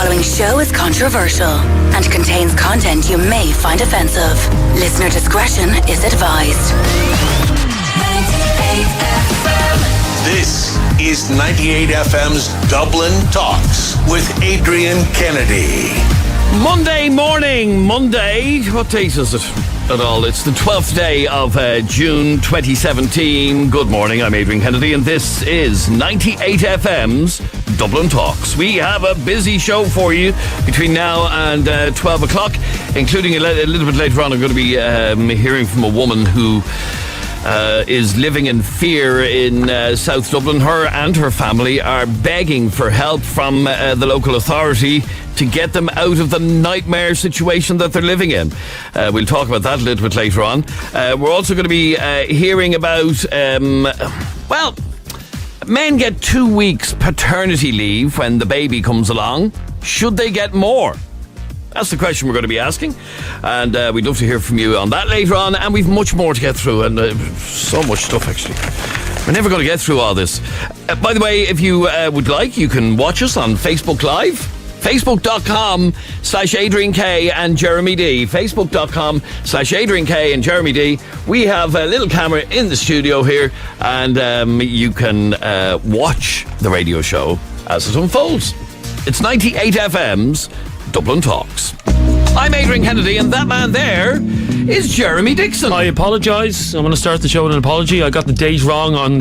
following show is controversial and contains content you may find offensive. Listener discretion is advised. 98FM. This is 98FM's Dublin Talks with Adrian Kennedy. Monday morning, what date is it at all? It's the 12th day of June 2017. Good morning, I'm Adrian Kennedy and this is 98FM's Dublin Talks. We have a busy show for you between now and 12 o'clock, including a little bit later on I'm going to be hearing from a woman who is living in fear in South Dublin. Her and her family are begging for help from the local authority to get them out of the nightmare situation that they're living in. We'll talk about that a little bit later on. We're also going to be hearing about, men get 2 weeks paternity leave when the baby comes along. Should they get more? That's the question we're going to be asking, and we'd love to hear from you on that later on, and we've much more to get through, and so much stuff actually. We're never going to get through all this. By the way, if you would like, you can watch us on Facebook Live, facebook.com/Adrian K and Jeremy D. facebook.com/Adrian K and Jeremy D. We have a little camera in the studio here, and you can watch the radio show as it unfolds. It's 98FM's Dublin Talks. I'm Adrian Kennedy, and that man there is Jeremy Dixon. I apologise. I'm going to start the show with an apology. I got the date wrong on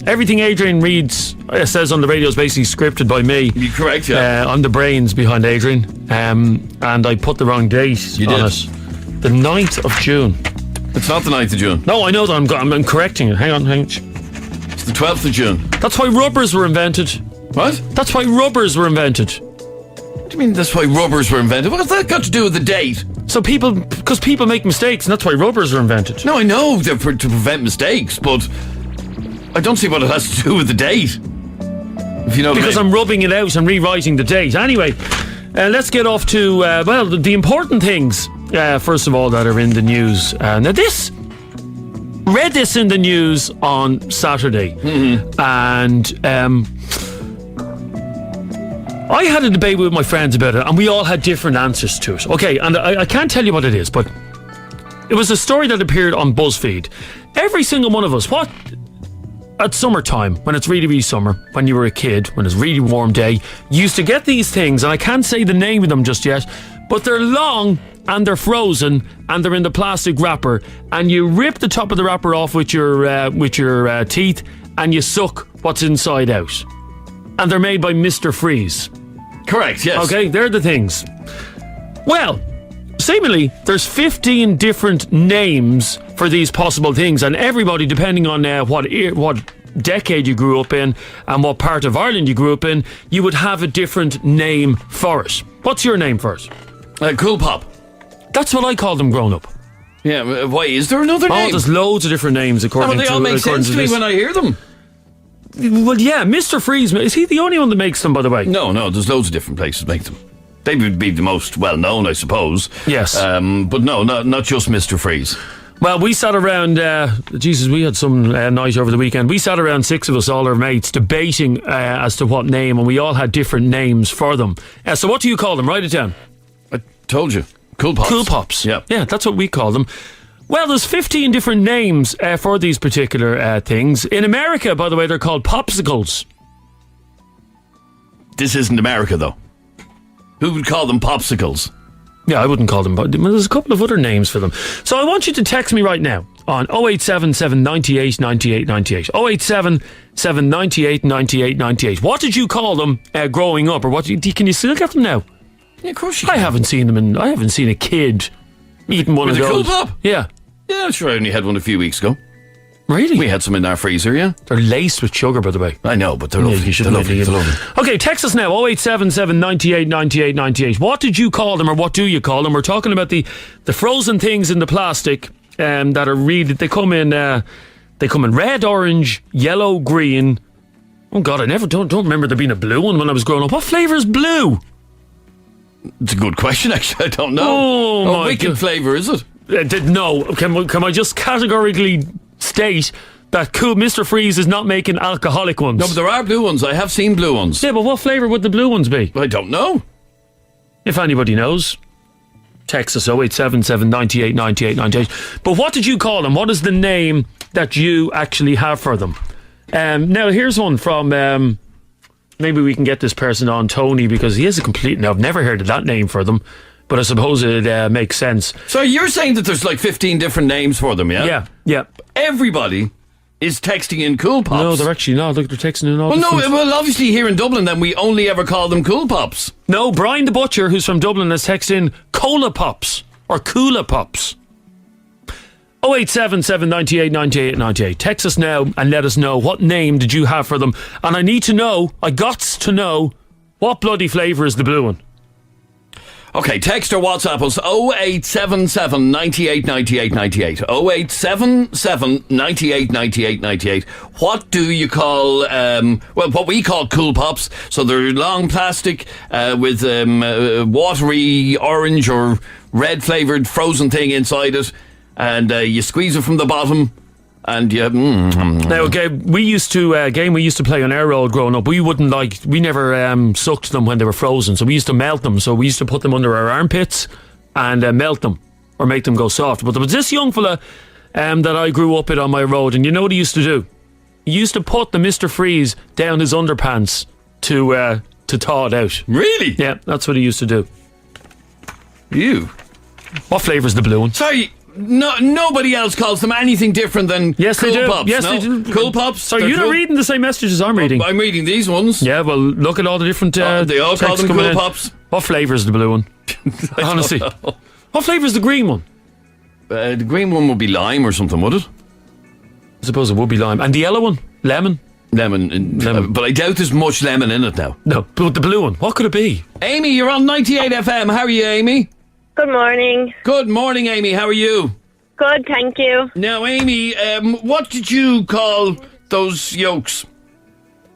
everything Adrian reads, says on the radio is basically scripted by me. You're correct, yeah. I'm the brains behind Adrian, and I put the wrong date you on did. it. The 9th of June. It's not the 9th of June. No, I know that. I'm correcting it. Hang on. It's the 12th of June. That's why rubbers were invented. What? That's why rubbers were invented. What do you mean that's why rubbers were invented? What's that got to do with the date? Because people make mistakes, and that's why rubbers were invented. No, I know they're to prevent mistakes, but I don't see what it has to do with the date. If you know because what I mean. I'm rubbing it out and rewriting the date. Anyway, let's get off to the important things. First of all, that are in the news. Now, read this in the news on Saturday, and I had a debate with my friends about it, and we all had different answers to it. Okay, and I can't tell you what it is, but it was a story that appeared on BuzzFeed. Every single one of us, at summertime, when it's really, really summer, when you were a kid, when it's a really warm day, you used to get these things, and I can't say the name of them just yet, but they're long, and they're frozen, and they're in the plastic wrapper, and you rip the top of the wrapper off with your teeth, and you suck what's inside out. And they're made by Mr. Freeze. Correct, yes. Okay, they're the things. Well, seemingly, there's 15 different names for these possible things, and everybody, depending on what decade you grew up in and what part of Ireland you grew up in, you would have a different name for it. What's your name for it? Cool Pop. That's what I called them growing up. Yeah, why? Is there another name? Oh, there's loads of different names according to... they all make sense to me when I hear them. Well, yeah, Mr. Freeze, is he the only one that makes them, by the way? No, there's loads of different places that make them. They would be the most well-known, I suppose. Yes. But no, not just Mr. Freeze. Well, we sat around, we had some night over the weekend. We sat around, 6 of us, all our mates, debating as to what name, and we all had different names for them. So what do you call them? Write it down. I told you. Cool Pops. Cool Pops. Yeah. Yeah, that's what we call them. Well, there's 15 different names for these particular things. In America, by the way, they're called popsicles. This isn't America, though. Who would call them popsicles? Yeah, I wouldn't call them. But there's a couple of other names for them. So I want you to text me right now on 0877 98 98 98. 0877 98 98 98. What did you call them growing up? Or can you still get them now? Yeah, of course you can. I haven't seen a kid eating one with of those. With a Cool Pop? Yeah. Yeah, sure, I only had one a few weeks ago. Really? We had some in our freezer, yeah. They're laced with sugar, by the way. I know, but they're lovely. You shouldn't they're lovely. Okay, text us now, 0877 98 98 98. What did you call them, or what do you call them? We're talking about the frozen things in the plastic that are really... They come in red, orange, yellow, green. Oh, God, I never don't remember there being a blue one when I was growing up. What flavour is blue? It's a good question, actually. I don't know. Oh, my wicked God. flavour, is it? No. Can I just categorically state that cool Mr. Freeze is not making alcoholic ones? No, but there are blue ones. I have seen blue ones. Yeah, but what flavour would the blue ones be? I don't know. If anybody knows, text us 0877 98 98 98. But what did you call them? What is the name that you actually have for them? Now, here's one from... maybe we can get this person on, Tony, because he is a complete... Now, I've never heard of that name for them, but I suppose it makes sense. So you're saying that there's like 15 different names for them, yeah? Yeah. Everybody is texting in Cool Pops. No, they're actually not. Look, they're texting in all Well, obviously here in Dublin, then, we only ever call them Cool Pops. No, Brian the Butcher, who's from Dublin, has texted in Cola Pops or Coola Pops. 0877 98 98 98. Text us now and let us know what name did you have for them. And I need to know, I gots to know, what bloody flavour is the blue one? Okay, text or WhatsApp us 0877 98 98 98. 0877 98 98 98. What do you call, what we call Cool Pops? So they're long plastic with watery orange or red flavoured frozen thing inside it. And you squeeze it from the bottom. And you... Now, okay, we used to play on our road growing up. We never sucked them when they were frozen, so we used to melt them. So we used to put them under our armpits and melt them or make them go soft. But there was this young fella that I grew up with on my road, and you know what he used to do? He used to put the Mr. Freeze down his underpants to thaw it out. Really? Yeah, that's what he used to do. You? What flavour's the blue one? Sorry... No, nobody else calls them anything different than Cool Pops. Yes, no? they do. Cool Pops. So you're not reading the same messages I'm reading. I'm reading these ones. Yeah, well, look at all the different. They all call them Cool Pops. What flavour is the blue one? Honestly, what flavour is the green one? The green one would be lime or something, would it? I suppose it would be lime. And the yellow one, lemon. Lemon. But I doubt there's much lemon in it now. No, but the blue one, what could it be? Amy, you're on 98 FM. How are you, Amy? Good morning. Good morning, Amy. How are you? Good, thank you. Now, Amy, what did you call those yolks?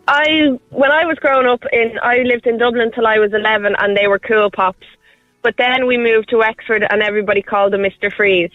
When I was growing up, I lived in Dublin till I was 11, and they were Cool Pops. But then we moved to Wexford, and everybody called them Mr. Freeze.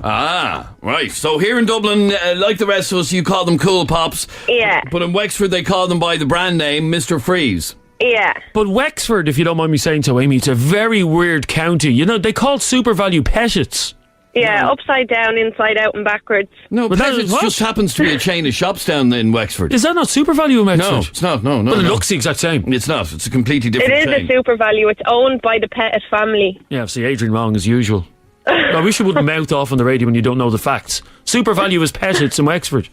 Ah, right. So here in Dublin, like the rest of us, you call them Cool Pops. Yeah. But in Wexford, they call them by the brand name Mr. Freeze. Yeah. But Wexford, if you don't mind me saying so, Amy, it's a very weird county. You know, they call Super Value Pettits. Yeah, upside down, inside out, and backwards. No, but Pettits just happens to be a chain of shops down in Wexford. Is that not Super Value in Wexford? No, it's not. No. But it looks the exact same. It's not. It's a completely different It is chain. a Super Value. It's owned by the Pettit family. Yeah, see, Adrian wrong as usual. I wish you wouldn't mouth off on the radio when you don't know the facts. Super Value is Pettits in Wexford.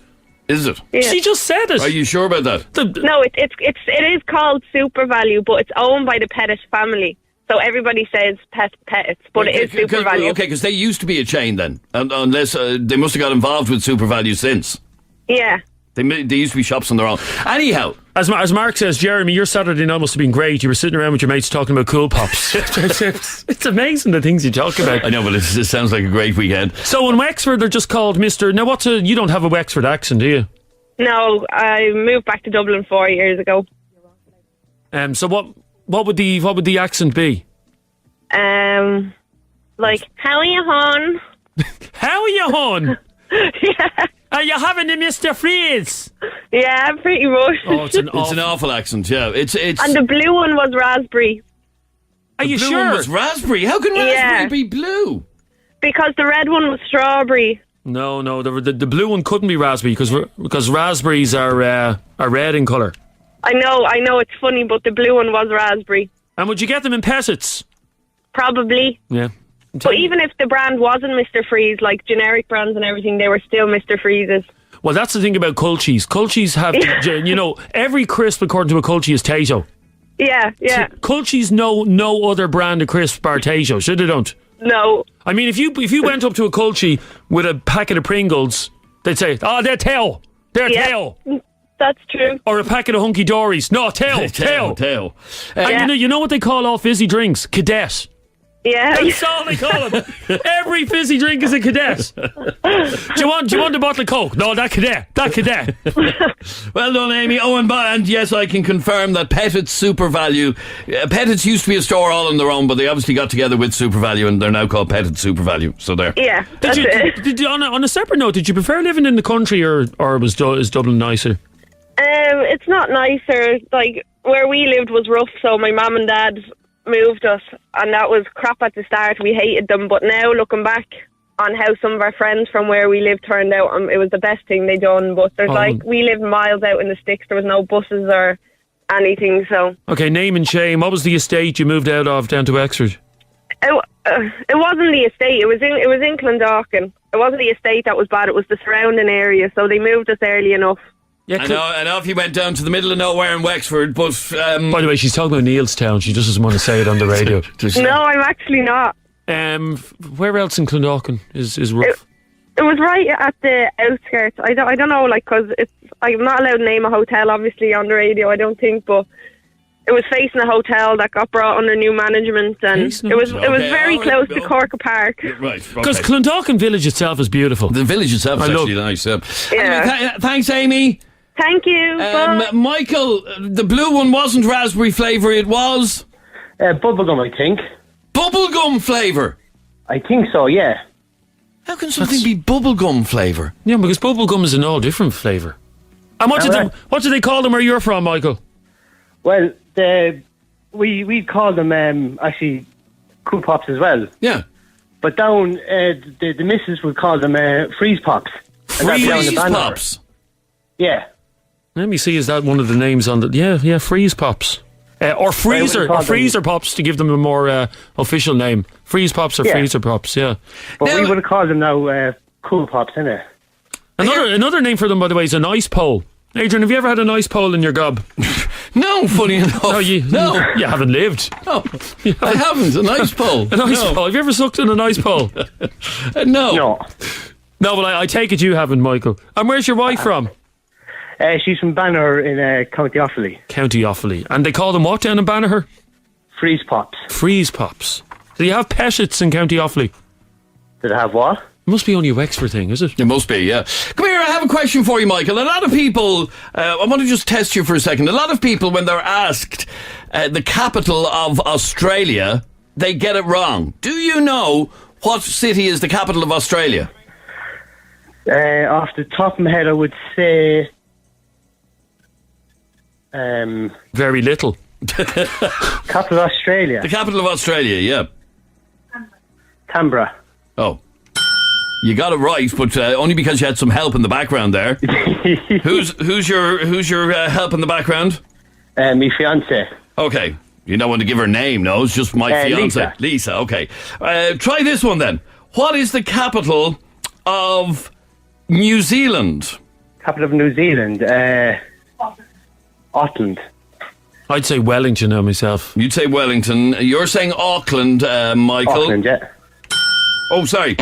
Is it? Yeah. She just said it. Are you sure about that? No, it is called Super Value, but it's owned by the Pettit family. So everybody says Pettits, but it is Super Value. Okay, because they used to be a chain then, unless they must have got involved with Super Value since. Yeah. They used to be shops on their own. Anyhow. As Mark says, Jeremy, your Saturday night must have been great. You were sitting around with your mates talking about Cool Pops. It's amazing the things you talk about. I know, but it sounds like a great weekend. So in Wexford, they're just called Mr. Now, you don't have a Wexford accent, do you? No, I moved back to Dublin 4 years ago. So what would the accent be? Like, how are you, hon? How are you, hon? Yeah. Are you having the Mr. Freeze? Yeah, pretty much. Oh, it's an awful accent, yeah. It's And the blue one was raspberry. Are you blue sure? one was raspberry. How can raspberry be blue? Because the red one was strawberry. No, the blue one couldn't be raspberry because raspberries are red in colour. I know, it's funny, but the blue one was raspberry. And would you get them in Pettits? Probably. Yeah. But even if the brand wasn't Mr. Freeze, like generic brands and everything, they were still Mr. Freezes. Well, that's the thing about Culchies. Culchies have, every crisp according to a Culchie is Tato. Yeah. Culchies know no other brand of crisp bar Tato, sure they don't. No. I mean, if you went up to a Culchie with a packet of Pringles, they'd say, "Oh, they're Tail. They're Tail." That's true. Or a packet of Hunky Dories. No, Tail. And you know what they call all fizzy drinks? Cadet. Yeah. That's all they call them. Every fizzy drink is a Cadet. Do you want a bottle of Coke? No, that Cadet. Well done, Amy. And yes, I can confirm that Pettit's Super Value. Pettit's used to be a store all on their own, but they obviously got together with Super Value, and they're now called Pettit Super Value. So there. Yeah. Did you, on a separate note, did you prefer living in the country or is Dublin nicer? It's not nicer. Like, where we lived was rough, so my mum and dad moved us, and that was crap at the start. We hated them, but now looking back on how some of our friends from where we lived turned out, it was the best thing they done. But there's we lived miles out in the sticks. There was no buses or anything. So okay, name and shame. What was the estate you moved out of down to Wexford? It wasn't the estate. It was in Clondalkin. It wasn't the estate that was bad. It was the surrounding area. So they moved us early enough. Yeah, I know if you went down to the middle of nowhere in Wexford, but by the way, she's talking about Neilstown. She just doesn't want to say it on the radio. No, I'm actually not. Where else in Clondalkin is rough? It was right at the outskirts. I don't know, like, because I'm not allowed to name a hotel, obviously, on the radio, I don't think, but it was facing a hotel that got brought under new management, and it was very close to Cork Park. Right, because Clondalkin village itself is beautiful. The village itself is actually nice. Yeah. Anyway, thanks, Amy. Thank you. Michael, the blue one wasn't raspberry flavour, it was bubblegum, I think. Bubblegum flavour. I think so, yeah. How can something be bubblegum flavour? Yeah, because bubblegum is an all different flavour. And what do they call them where you're from, Michael? Well, we call them actually Cool Pops as well. Yeah. But down, the missus would call them Freeze Pops. Freeze Pops? Yeah. Let me see, is that one of the names on the... Yeah, Freeze Pops. Or Freezer Pops, to give them a more official name. Freeze Pops or Freezer Pops, yeah. But we would have called them now Cool Pops, innit? Another name for them, by the way, is an ice pole. Adrian, have you ever had an ice pole in your gob? No, funny enough. No, you haven't lived. No, I haven't. An ice pole. An ice pole. Have you ever sucked on an ice pole? No. No, but I take it you haven't, Michael. And where's your wife from? She's from Banner in County Offaly. County Offaly. And they call them what down in Banner? Freeze Pops. Freeze Pops. Do you have Peshets in County Offaly? Did I have what? It must be only a Wexford thing, is it? It must be, yeah. Come here, I have a question for you, Michael. A lot of people, I want to just test you for a second. A lot of people, when they're asked the capital of Australia, they get it wrong. Do you know what city is the capital of Australia? Off the top of my head, I would say... Very little. Capital of Australia. The capital of Australia, yeah. Canberra. Oh. You got it right, but only because you had some help in the background there. Who's your help in the background? My fiance. Okay. You don't want to give her name, no? It's just my fiance. Lisa, okay. Try this one then. What is the capital of New Zealand? Capital of New Zealand? Auckland. I'd say Wellington now myself. You'd say Wellington. You're saying Auckland, Michael. Auckland, yeah. Oh, sorry.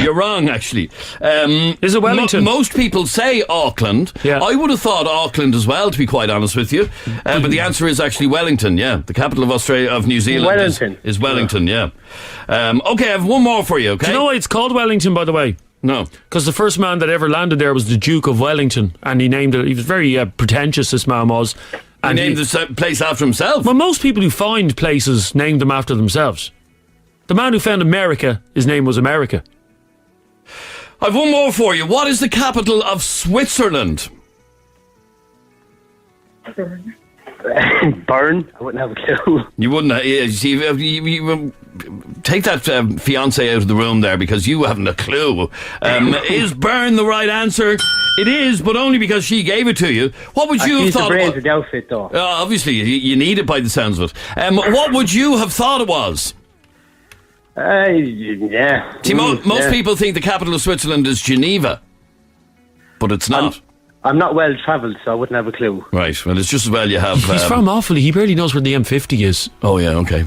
You're wrong, actually. Is it Wellington? Most people say Auckland. Yeah. I would have thought Auckland as well, to be quite honest with you. But the answer is actually Wellington, yeah. The capital of New Zealand is Wellington, yeah. Okay, I have one more for you, okay? Do you know why it's called Wellington, by the way? No. Because the first man that ever landed there was the Duke of Wellington, and he named it. He was very pretentious, this man was. And he named the place after himself? Well, most people who find places name them after themselves. The man who found America, his name was America. I've one more for you. What is the capital of Switzerland? Bern? I wouldn't have a clue. You wouldn't. You take that fiancé out of the room there, because you haven't a clue. Is Bern the right answer? It is, but only because she gave it to you. What would you have thought? The outfit, though. Obviously, you need it by the sounds of it. What would you have thought it was? Yeah. See, most people think the capital of Switzerland is Geneva, but it's not. I'm not well travelled, so I wouldn't have a clue. Right, well, it's just as well you have... He's from Offaly, he barely knows where the M50 is. Oh, yeah, okay.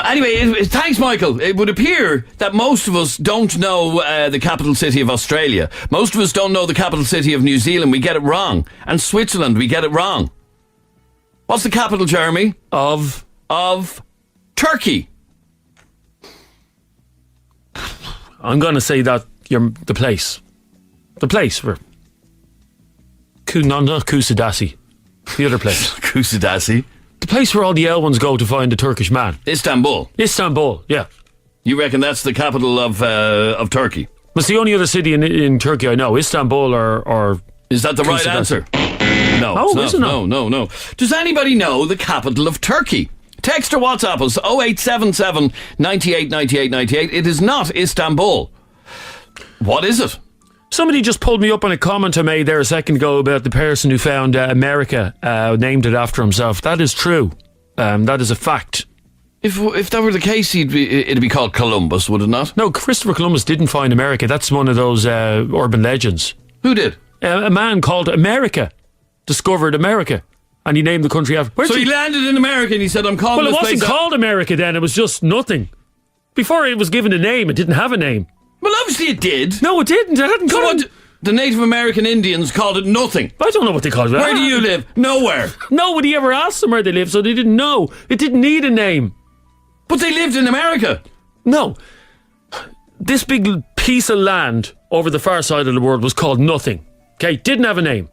Anyway, thanks, Michael. It would appear that most of us don't know the capital city of Australia. Most of us don't know the capital city of New Zealand. We get it wrong. And Switzerland, we get it wrong. What's the capital, Jeremy? Of Turkey. I'm going to say that the place. The place where... not Kusadasi. The other place. Kusadasi? The place where all the L ones go to find a Turkish man. Istanbul, yeah. You reckon that's the capital of Turkey? It's the only other city in Turkey I know. Istanbul or is that the right answer? No. Oh, is it not? No. Does anybody know the capital of Turkey? Text or WhatsApp us 0877 98 98 98. It is not Istanbul. What is it? Somebody just pulled me up on a comment I made there a second ago about the person who found America, named it after himself. That is true. That is a fact. If that were the case, it'd be called Columbus, would it not? No, Christopher Columbus didn't find America. That's one of those urban legends. Who did? A man called America discovered America, and he named the country after. So he landed in America and he said, I'm calling this place... Well, it wasn't called America then. It was just nothing. Before it was given a name, it didn't have a name. Well, obviously it did. No, it didn't. It hadn't got it. The Native American Indians called it nothing. I don't know what they called it. Where do you live? Nowhere. Nobody ever asked them where they lived, so they didn't know. It didn't need a name. But they lived in America. No. This big piece of land over the far side of the world was called nothing. Okay? Didn't have a name.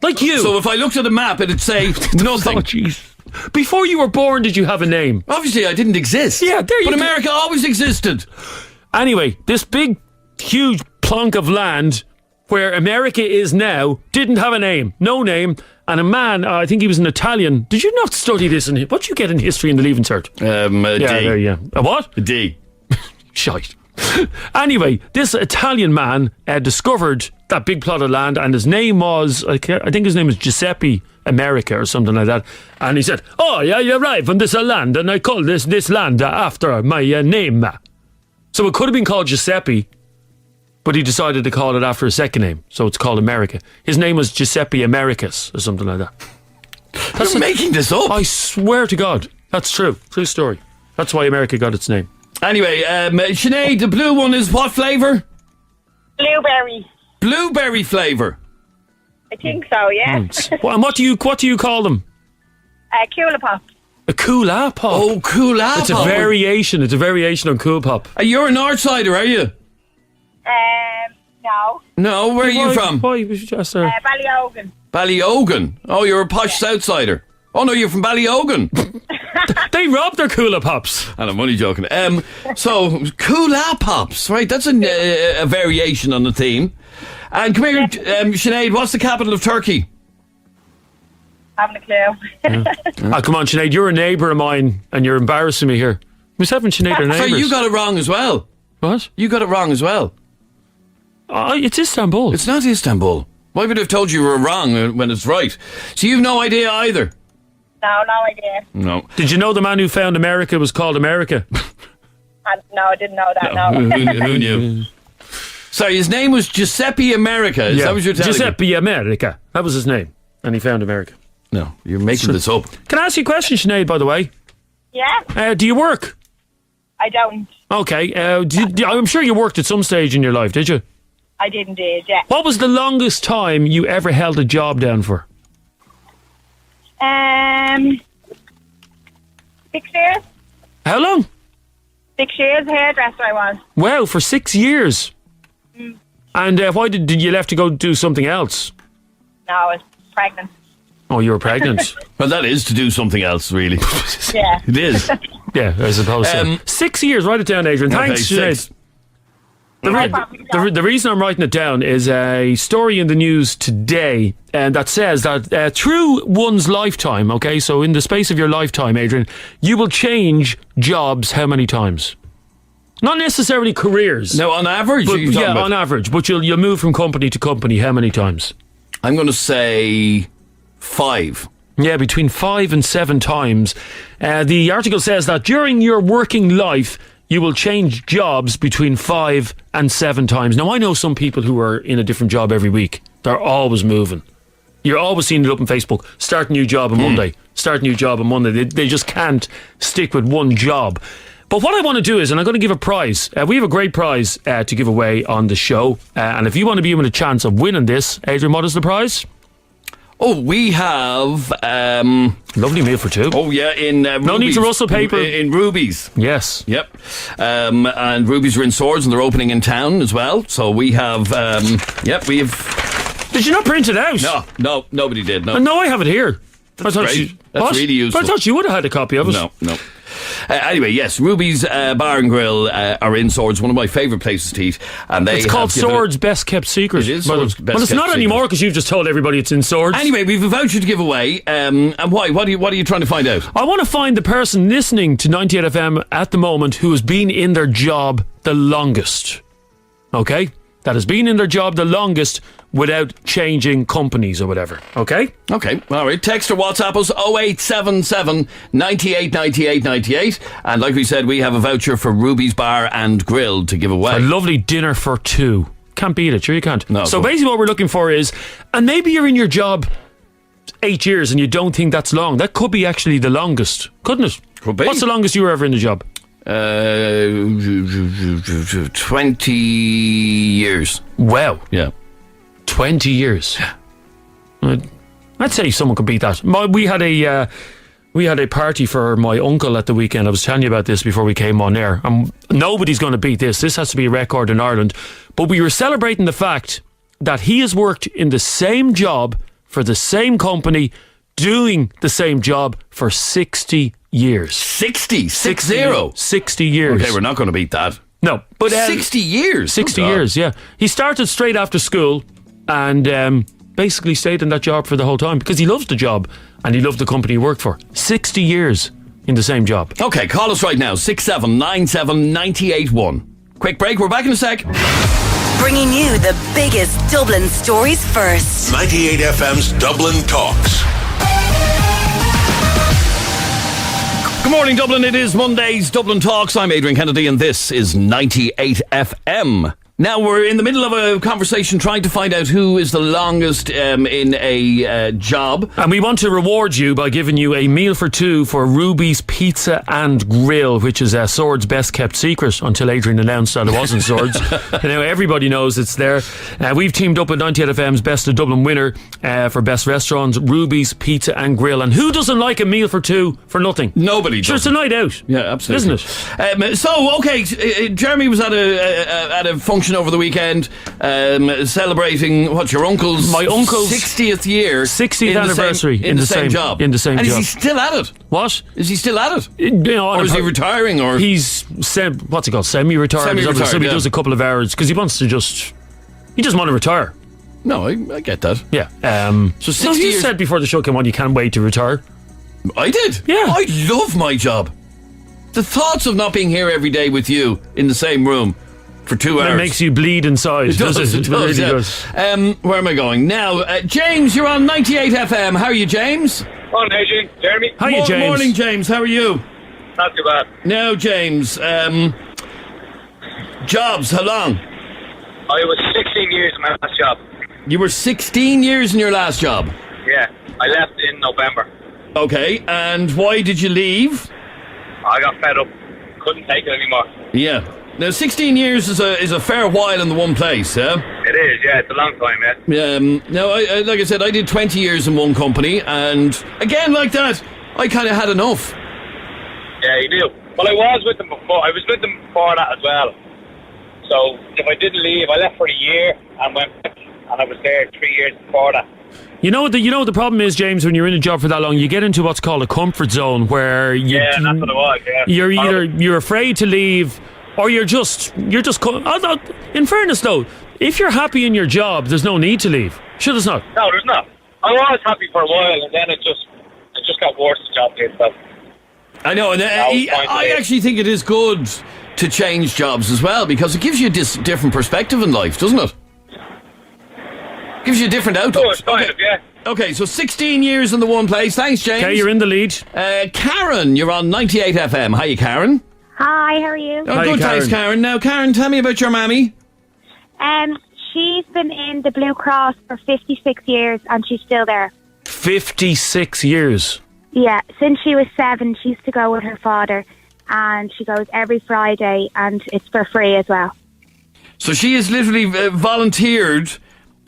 Like you. So if I looked at a map, it'd say nothing. Oh, jeez. Before you were born, did you have a name? Obviously, I didn't exist. Yeah, there you go. But America always existed. Anyway, this big, huge plonk of land where America is now didn't have a name. No name. And a man, I think he was an Italian. Did you not study this? What did you get in history in the Leaving Cert? A D. Yeah. A what? A D. Shite. Anyway, this Italian man discovered that big plot of land, and his name was, I think his name was Giuseppe America or something like that. And he said, oh, yeah, you're right, from this land, and I call this land after my name. So it could have been called Giuseppe, but he decided to call it after his second name, so it's called America. His name was Giuseppe Americus or something like that. You're making this up. I swear to God, that's true. True story. That's why America got its name. Anyway, Sinead, the blue one is what flavour? Blueberry. Blueberry flavour. I think so, yeah. And what do you call them? Cooler Pop. A Cooler Pop. Oh, Cooler Pop. It's a variation. It's a variation on Cool Pop. You're a Northsider, are you? No. No, where are you from? Why was you just there? Ballyogan. Ballyogan. Oh, you're a posh Southsider. Oh no, you're from Ballyogan. They robbed their Cooler Pops. And I'm only joking. So Cooler Pops, right? That's a variation on the theme. And come here, Sinead. What's the capital of Turkey? Haven't a clue. Come on, Sinead. You're a neighbour of mine, and you're embarrassing me here. Who's having Sinead or neighbours? So you got it wrong as well. What? You got it wrong as well. It's Istanbul. It's not Istanbul. Why would I have told you were wrong when it's right? So you've no idea either. No idea. No. Did you know the man who found America was called America? No, I didn't know that, no. Who knew? Sorry, his name was Giuseppe America. Is that what you're telling Giuseppe America. That was his name. And he found America. No, you're making this up. Can I ask you a question, Sinead, by the way? Yeah? Do you work? I don't. Okay. I'm sure you worked at some stage in your life, did you? I did indeed, yeah. What was the longest time you ever held a job down for? 6 years. How long? 6 years, hairdresser I was. Wow, for 6 years. And why did you left to go do something else? No, I was pregnant. Oh, you were pregnant. Well, that is to do something else, really. Yeah. It is. Yeah, I suppose so. 6 years, write it down, Adrian. Thanks, okay, Sinead. The reason I'm writing it down is a story in the news today that says that through one's lifetime, okay, so in the space of your lifetime, Adrian, you will change jobs how many times? Not necessarily careers. No, on average? On average. But you'll move from company to company how many times? I'm going to say 5. Yeah, between 5 and 7 times. The article says that during your working life, you will change jobs between 5 and 7 times. Now, I know some people who are in a different job every week. They're always moving. You're always seeing it up on Facebook. Start a new job on Monday. Start a new job on Monday. They just can't stick with one job. But what I want to do is, and I'm going to give a prize. We have a great prize to give away on the show. And if you want to be in with a chance of winning this, Adrian, what is the prize? Oh, we have... lovely meal for 2. Oh, yeah, in Ruby's. No need to rustle paper. In Ruby's. Yes. Yep. And Ruby's are in Swords and they're opening in town as well. So we have... we have... Did you not print it out? No, nobody did. No, no, I have it here. That's great. That's really useful. I thought you would have had a copy of it. No. Anyway, yes, Ruby's Bar and Grill are in Swords, one of my favourite places to eat. And it's called Swords Best Kept Secret. It is Swords Best Well, it's Kept not anymore because you've just told everybody it's in Swords. Anyway, we've a voucher to give away. And why? What are you trying to find out? I want to find the person listening to 98 FM at the moment who has been in their job the longest. Okay? That has been in their job the longest without changing companies or whatever. Okay? Okay, all right. Text or WhatsApp us 0877 98 98 98. And like we said, we have a voucher for Ruby's Bar and Grill to give away. A lovely dinner for two. Can't beat it, sure you can't. No, so basically what we're looking for is, and maybe you're in your job 8 years and you don't think that's long. That could be actually the longest, couldn't it? Could be. What's the longest you were ever in the job? 20 years. Wow. Yeah. 20 years. I'd say someone could beat that. We had a party for my uncle at the weekend. I was telling you about this before we came on air. Nobody's going to beat this. This has to be a record in Ireland. But we were celebrating the fact that he has worked in the same job for the same company, doing the same job for 60 years. 60? 60 years. Okay, we're not going to beat that. No. But 60 years? 60 years, yeah. He started straight after school and basically stayed in that job for the whole time because he loves the job and he loved the company he worked for. 60 years in the same job. Okay, call us right now, 6797 981. Quick break, we're back in a sec. Bringing you the biggest Dublin stories first. 98 FM's Dublin Talks. Good morning, Dublin. It is Monday's Dublin Talks. I'm Adrian Kennedy and this is 98 FM. Now, we're in the middle of a conversation trying to find out who is the longest in a job. And we want to reward you by giving you a meal for two for Ruby's Pizza and Grill, which is Swords' best kept secret until Adrian announced that it wasn't Swords. Now, everybody knows it's there. We've teamed up with 98 FM's Best of Dublin winner for best restaurants, Ruby's Pizza and Grill. And who doesn't like a meal for two for nothing? Nobody does. Sure, it's a night out. Yeah, absolutely. Isn't it? Jeremy was at a function over the weekend celebrating your uncle's my uncle's 60th year 60th anniversary in the same job and job. Is he still at it? What is he still at it? Or is he retiring? Or he's what's it called, semi-retired. So he does a couple of hours because he wants to just want to retire. No, I get that. Yeah. So 60 you years. said before the show came on you can't wait to retire. I did. Yeah. I love my job. The thoughts of not being here every day with you in the same room for 2 hours. It makes you bleed inside, does it? It does, really yeah. does. Where am I going? Now, James, you're on 98 FM. How are you, James? On, Adrian. Jeremy. Hiya, James. Morning, James. How are you? Not too bad. Now, James, jobs, how long? I was 16 years in my last job. You were 16 years in your last job? Yeah. I left in November. Okay, and why did you leave? I got fed up. Couldn't take it anymore. Yeah. Now, 16 years is a fair while in the one place, yeah? It is, yeah. It's a long time, yeah. Now, like I said, I did 20 years in one company, and again, like that, I kind of had enough. Yeah, you do. Well, I was with them before. I was with them before that as well. So, if I didn't leave, I left for a year and went back, and I was there 3 years before that. You know what the problem is, James, when you're in a job for that long, you get into what's called a comfort zone where Yeah, that's what it was, yeah. You're afraid to leave, or you're just in fairness though, if you're happy in your job, there's no need to leave. Should it's not? No, there's not. I was happy for a while, and then it just got worse, the job did. So. I know, and I actually think it is good to change jobs as well, because it gives you a different perspective in life, doesn't it? Gives you a different outlook. Kind of, yeah. Okay, so 16 years in the one place. Thanks, James. Okay, you're in the lead. Karen, you're on 98 FM. Hiya, Karen. Hi, how are you? Oh, Hi, good, Karen. thanks, Karen. Now, Karen, tell me about your mammy. She's been in the Blue Cross for 56 years and she's still there. 56 years. Yeah, since she was 7, she used to go with her father and she goes every Friday and it's for free as well. So she has literally volunteered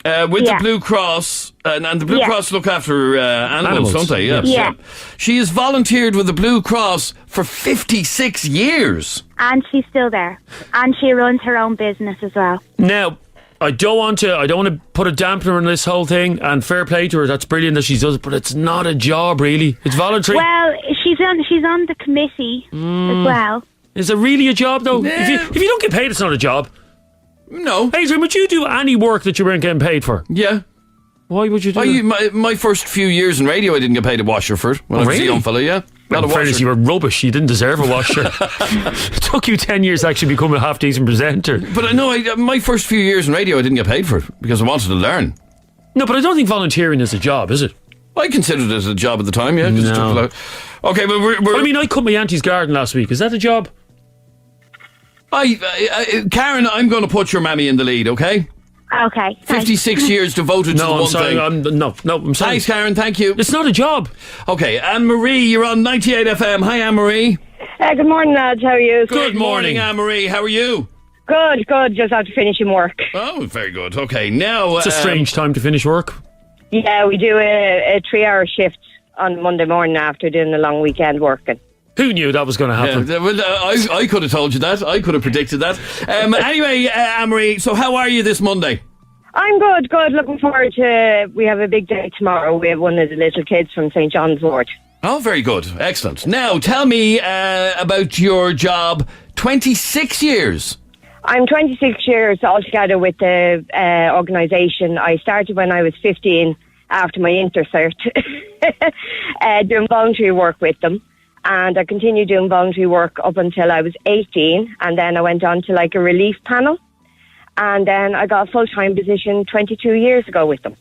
with the Blue Cross, and the Blue Cross look after animals, don't they? Yeah. She has volunteered with the Blue Cross for 56 years. And she's still there. And she runs her own business as well. Now, I don't want to put a dampener on this whole thing, and fair play to her, that's brilliant that she does it, but it's not a job really. It's voluntary. Well, she She's on the committee as well. Is it really a job, though? Yeah. If you don't get paid, it's not a job. No. Adrian, would you do any work that you weren't getting paid for? Yeah. Why would you do that? My first few years in radio, I didn't get paid a washer for it. When I was a young fella, yeah. Well, in fairness, you were rubbish. You didn't deserve a washer. It took you 10 years to actually become a half-decent presenter. But I know, my first few years in radio, I didn't get paid for it because I wanted to learn. No, but I don't think volunteering is a job, is it? I considered it as a job at the time, yeah. No. Okay, but we're I mean, I cut my auntie's garden last week. Is that a job? Karen, I'm going to put your mammy in the lead, okay? Okay. 56 years devoted to the one thing. I'm sorry. Thanks, Karen, thank you. It's not a job. Okay, Anne-Marie, you're on 98 FM. Hi, Anne-Marie. Good morning, lads. How are you? Good morning, Anne-Marie. How are you? Good. Just after finishing work. Oh, very good. Okay, now... It's a strange time to finish work. Yeah, we do a 3-hour shift on Monday morning after doing a long weekend working. Who knew that was going to happen? Yeah, well, I could have told you that. I could have predicted that. Anyway, Anne-Marie, so how are you this Monday? I'm good. Looking forward to... We have a big day tomorrow. We have one of the little kids from St. John's Ward. Oh, very good. Excellent. Now, tell me about your job. 26 years. I'm 26 years altogether with the organisation. I started when I was 15 after my intercert, doing voluntary work with them. And I continued doing voluntary work up until I was 18. And then I went on to like a relief panel. And then I got a full-time position 22 years ago with them.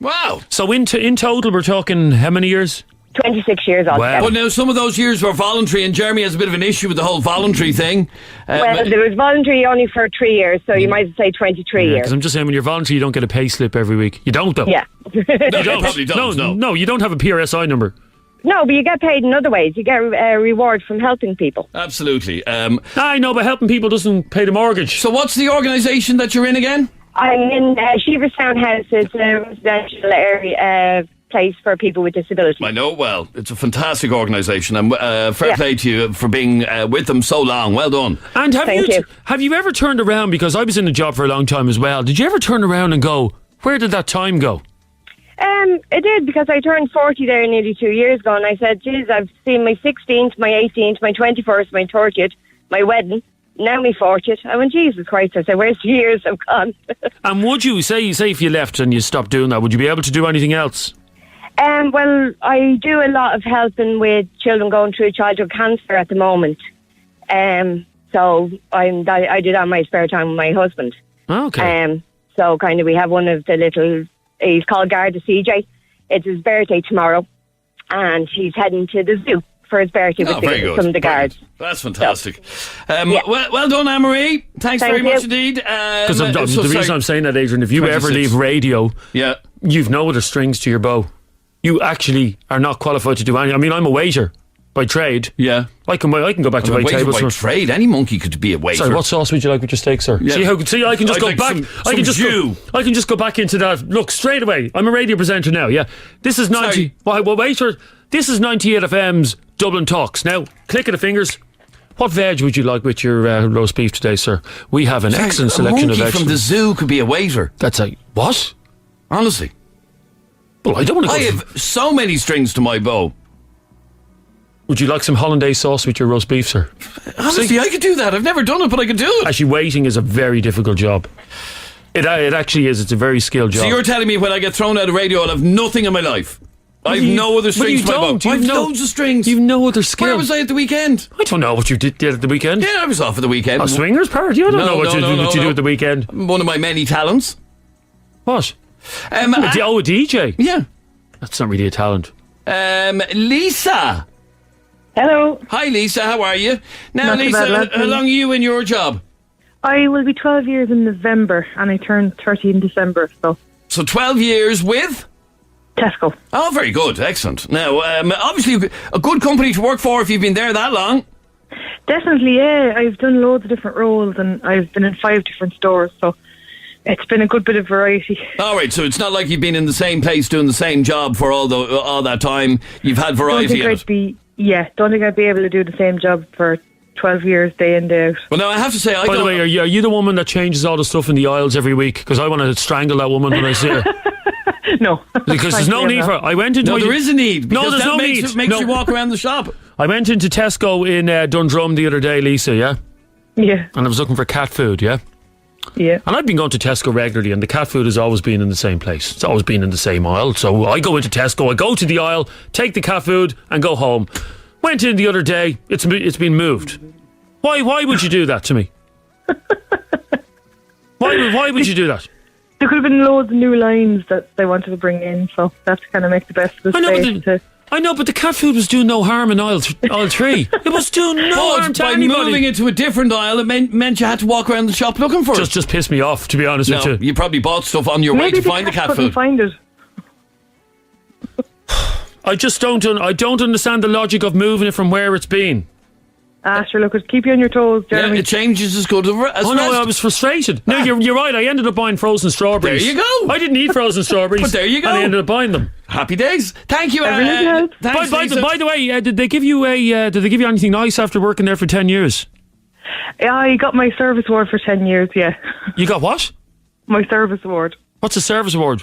Wow. So in total, we're talking how many years? 26 years altogether. Well, now, some of those years were voluntary, and Jeremy has a bit of an issue with the whole voluntary thing. Well, there was voluntary only for 3 years, so you might say 23 years. Because I'm just saying, when you're voluntary, you don't get a pay slip every week. You don't, though. Yeah. You probably don't. No, you don't have a PRSI number. No, but you get paid in other ways. You get a reward from helping people. Absolutely. I know, but helping people doesn't pay the mortgage. So what's the organisation that you're in again? I'm in Sheaverstown House. It's a residential area place for people with disabilities. I know, well, it's a fantastic organisation, and fair play to you for being with them so long. Well done. And Thank you. Have you ever turned around, because I was in the job for a long time as well, did you ever turn around and go, where did that time go? It did, because I turned 40 there nearly 2 years ago, and I said, geez, I've seen my 16th, my 18th, my 21st, my 30th, my wedding, now my 40th. I went, Jesus Christ, I said, where's the years have gone? And would you, say if you left and you stopped doing that, would you be able to do anything else? Well, I do a lot of helping with children going through childhood cancer at the moment. So I do that in my spare time with my husband. Okay. So kind of we have one of the little... He's called Garda CJ. It's his birthday tomorrow, and he's heading to the zoo for his birthday with some of the guards. That's fantastic. Well done, Anne-Marie. Thanks very much indeed. Because the reason I'm saying that, Adrian, if you ever leave radio, you've no other strings to your bow. You actually are not qualified to do anything. I mean, I'm a waiter by trade. Yeah. I can go back to wait tables. By trade, any monkey could be a waiter. Sorry, what sauce would you like with your steak, sir? Yeah. See, I can just go back. I can just go back into that. Look, straight away. I'm a radio presenter now. Yeah, this is 90. Well, waiter. This is 98 FM's Dublin Talks. Now, click of the fingers. What veg would you like with your roast beef today, sir? We have an excellent selection of vegetables. A monkey from the zoo could be a waiter. That's a what? Honestly. Well, I don't want to. I have so many strings to my bow. Would you like some hollandaise sauce with your roast beef, sir? Honestly, I could do that. I've never done it, but I could do it. Actually, waiting is a very difficult job. It actually is. It's a very skilled job. So you're telling me when I get thrown out of radio, I'll have nothing in my life? I've no other strings to my bow. I've loads of strings. You've no other skill. Where was I at the weekend? I don't know what you did at the weekend. Yeah, I was off at the weekend. A swingers party? I don't know what you do at the weekend. One of my many talents. What? A DJ? Yeah. That's not really a talent. Lisa. Hello. Hi, Lisa. How are you? Now, Not Lisa, how long are you in your job? I will be 12 years in November, and I turn 30 in December. So 12 years with? Tesco. Oh, very good. Excellent. Now, obviously, a good company to work for if you've been there that long. Definitely, yeah. I've done loads of different roles, and I've been in 5 different stores, so it's been a good bit of variety. All right, so it's not like you've been in the same place doing the same job for all that time. You've had variety in it. Don't think I'd be able to do the same job for 12 years, day in, day out. Well, now, I have to say... By the way, are you the woman that changes all the stuff in the aisles every week? Because I want to strangle that woman when I see her. No. Because there's no need for it. I went into No, there is a need. No, because there's that no makes need. It makes you walk around the shop. I went into Tesco in Dundrum the other day, Lisa, yeah? Yeah. And I was looking for cat food, yeah? Yeah. And I've been going to Tesco regularly, and the cat food has always been in the same place. It's always been in the same aisle. So I go into Tesco, I go to the aisle, take the cat food, and go home. Went in the other day, it's been moved. Why would you do that to me? Why would you do that? There could have been loads of new lines that they wanted to bring in, so that's to kind of make the best of the space. I know, but the cat food was doing no harm in aisle 3. It was doing no harm to by anybody. moving it to a different aisle, it meant you had to walk around the shop looking for it. Just pissed me off, to be honest with you. You probably bought stuff on your way to find the cat couldn't food. Find it. I just don't understand the logic of moving it from where it's been. Sure, look, it'll keep you on your toes, Jeremy. Yeah, it changes as good as Oh no, I was frustrated. No, you're right. I ended up buying frozen strawberries. There you go. I didn't eat frozen strawberries. But there you go. And I ended up buying them. Happy days. Thank you. By the way, did they give you anything nice after working there for 10 years? Yeah, I got my service award for 10 years, yeah. You got what? My service award. What's a service award?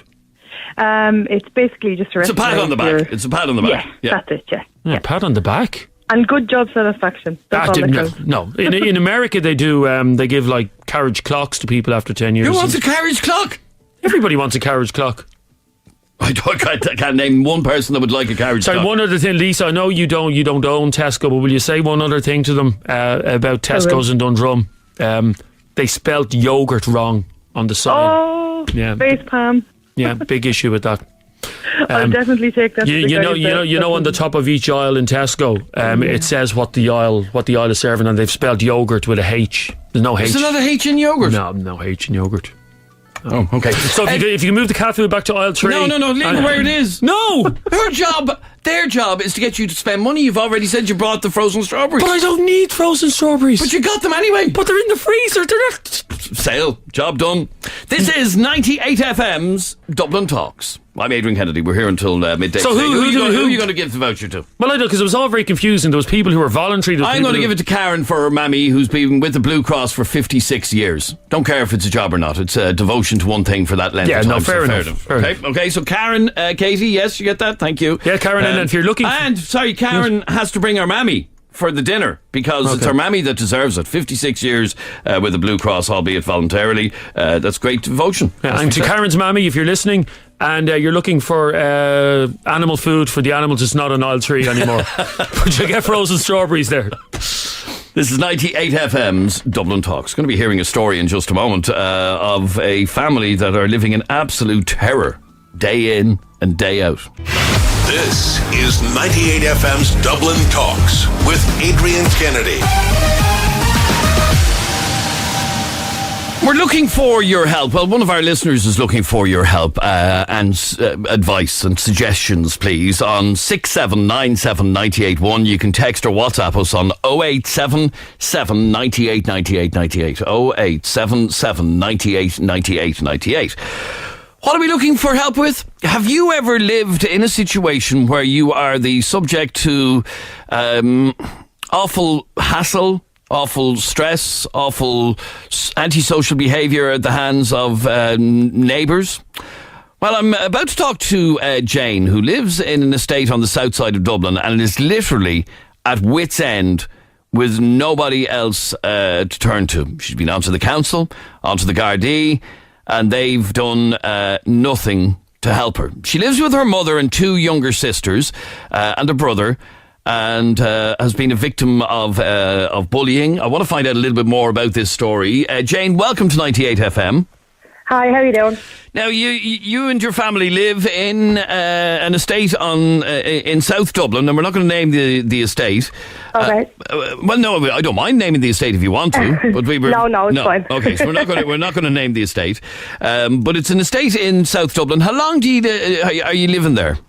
It's basically just It's a pat on the back. It's a pat on the back. Yeah, that's it, yeah. A pat on the back? And good job satisfaction. That's all that counts. No. In America, they do. They give like carriage clocks to people after 10 years. Who wants a carriage clock? Everybody wants a carriage clock. I can't name one person that would like a carriage clock. Sorry, one other thing, Lisa. I know you don't own Tesco, but will you say one other thing to them about Tesco's in Dundrum? They spelt yogurt wrong on the sign. Oh, yeah, face palm. Yeah, big issue with that. I'll definitely take that. You know, on the top of each aisle in Tesco, it says what the aisle is serving, and they've spelled yogurt with a H. There's no H. Is there not a H in yogurt? No H in yogurt. Oh, okay. So if you can move the cat food back to aisle 3. No, leave it where it is. No! Their job is to get you to spend money. You've already said you brought the frozen strawberries. But I don't need frozen strawberries. But you got them anyway. But they're in the freezer. They're not... Sale. Job done. This is 98FM's Dublin Talks. I'm Adrian Kennedy. We're here until midday. So who are you going to give the voucher to? Well, I don't, because it was all very confusing. There was people who were voluntary. I'm going to give it to Karen for her mammy, who's been with the Blue Cross for 56 years. Don't care if it's a job or not. It's a devotion to one thing for that length of time. No, fair enough. Okay, so Karen, Katie, yes, you get that? Thank you. Yeah, Karen, and if you're looking... Karen has to bring her mammy for the dinner, because it's her mammy that deserves it. 56 years with the Blue Cross, albeit voluntarily. That's great devotion. Yeah, and to Karen's mammy, if you're listening and you're looking for animal food for the animals, it's not on aisle 3 anymore. But you get frozen strawberries there. This is 98FM's Dublin Talks. Going to be hearing a story in just a moment of a family that are living in absolute terror day in and day out. This is 98FM's Dublin Talks with Adrian Kennedy. We're looking for your help. Well, one of our listeners is looking for your help and advice and suggestions, please, on 6797981. You can text or WhatsApp us on 0877 98 98 98. 0877 98 98 98. What are we looking for help with? Have you ever lived in a situation where you are the subject to awful hassle, awful stress, awful antisocial behaviour at the hands of neighbours? Well, I'm about to talk to Jane, who lives in an estate on the south side of Dublin and is literally at wit's end with nobody else to turn to. She's been onto the council, onto the Gardaí, and they've done nothing to help her. She lives with her mother and 2 younger sisters and a brother, and has been a victim of bullying. I want to find out a little bit more about this story. Jane, welcome to 98FM. Hi, how are you doing? Now, you and your family live in an estate in South Dublin, and we're not going to name the estate. Okay. Well, no, I don't mind naming the estate if you want to, but we were no, it's fine. Okay, so we're not going to name the estate, but it's an estate in South Dublin. How long are you living there?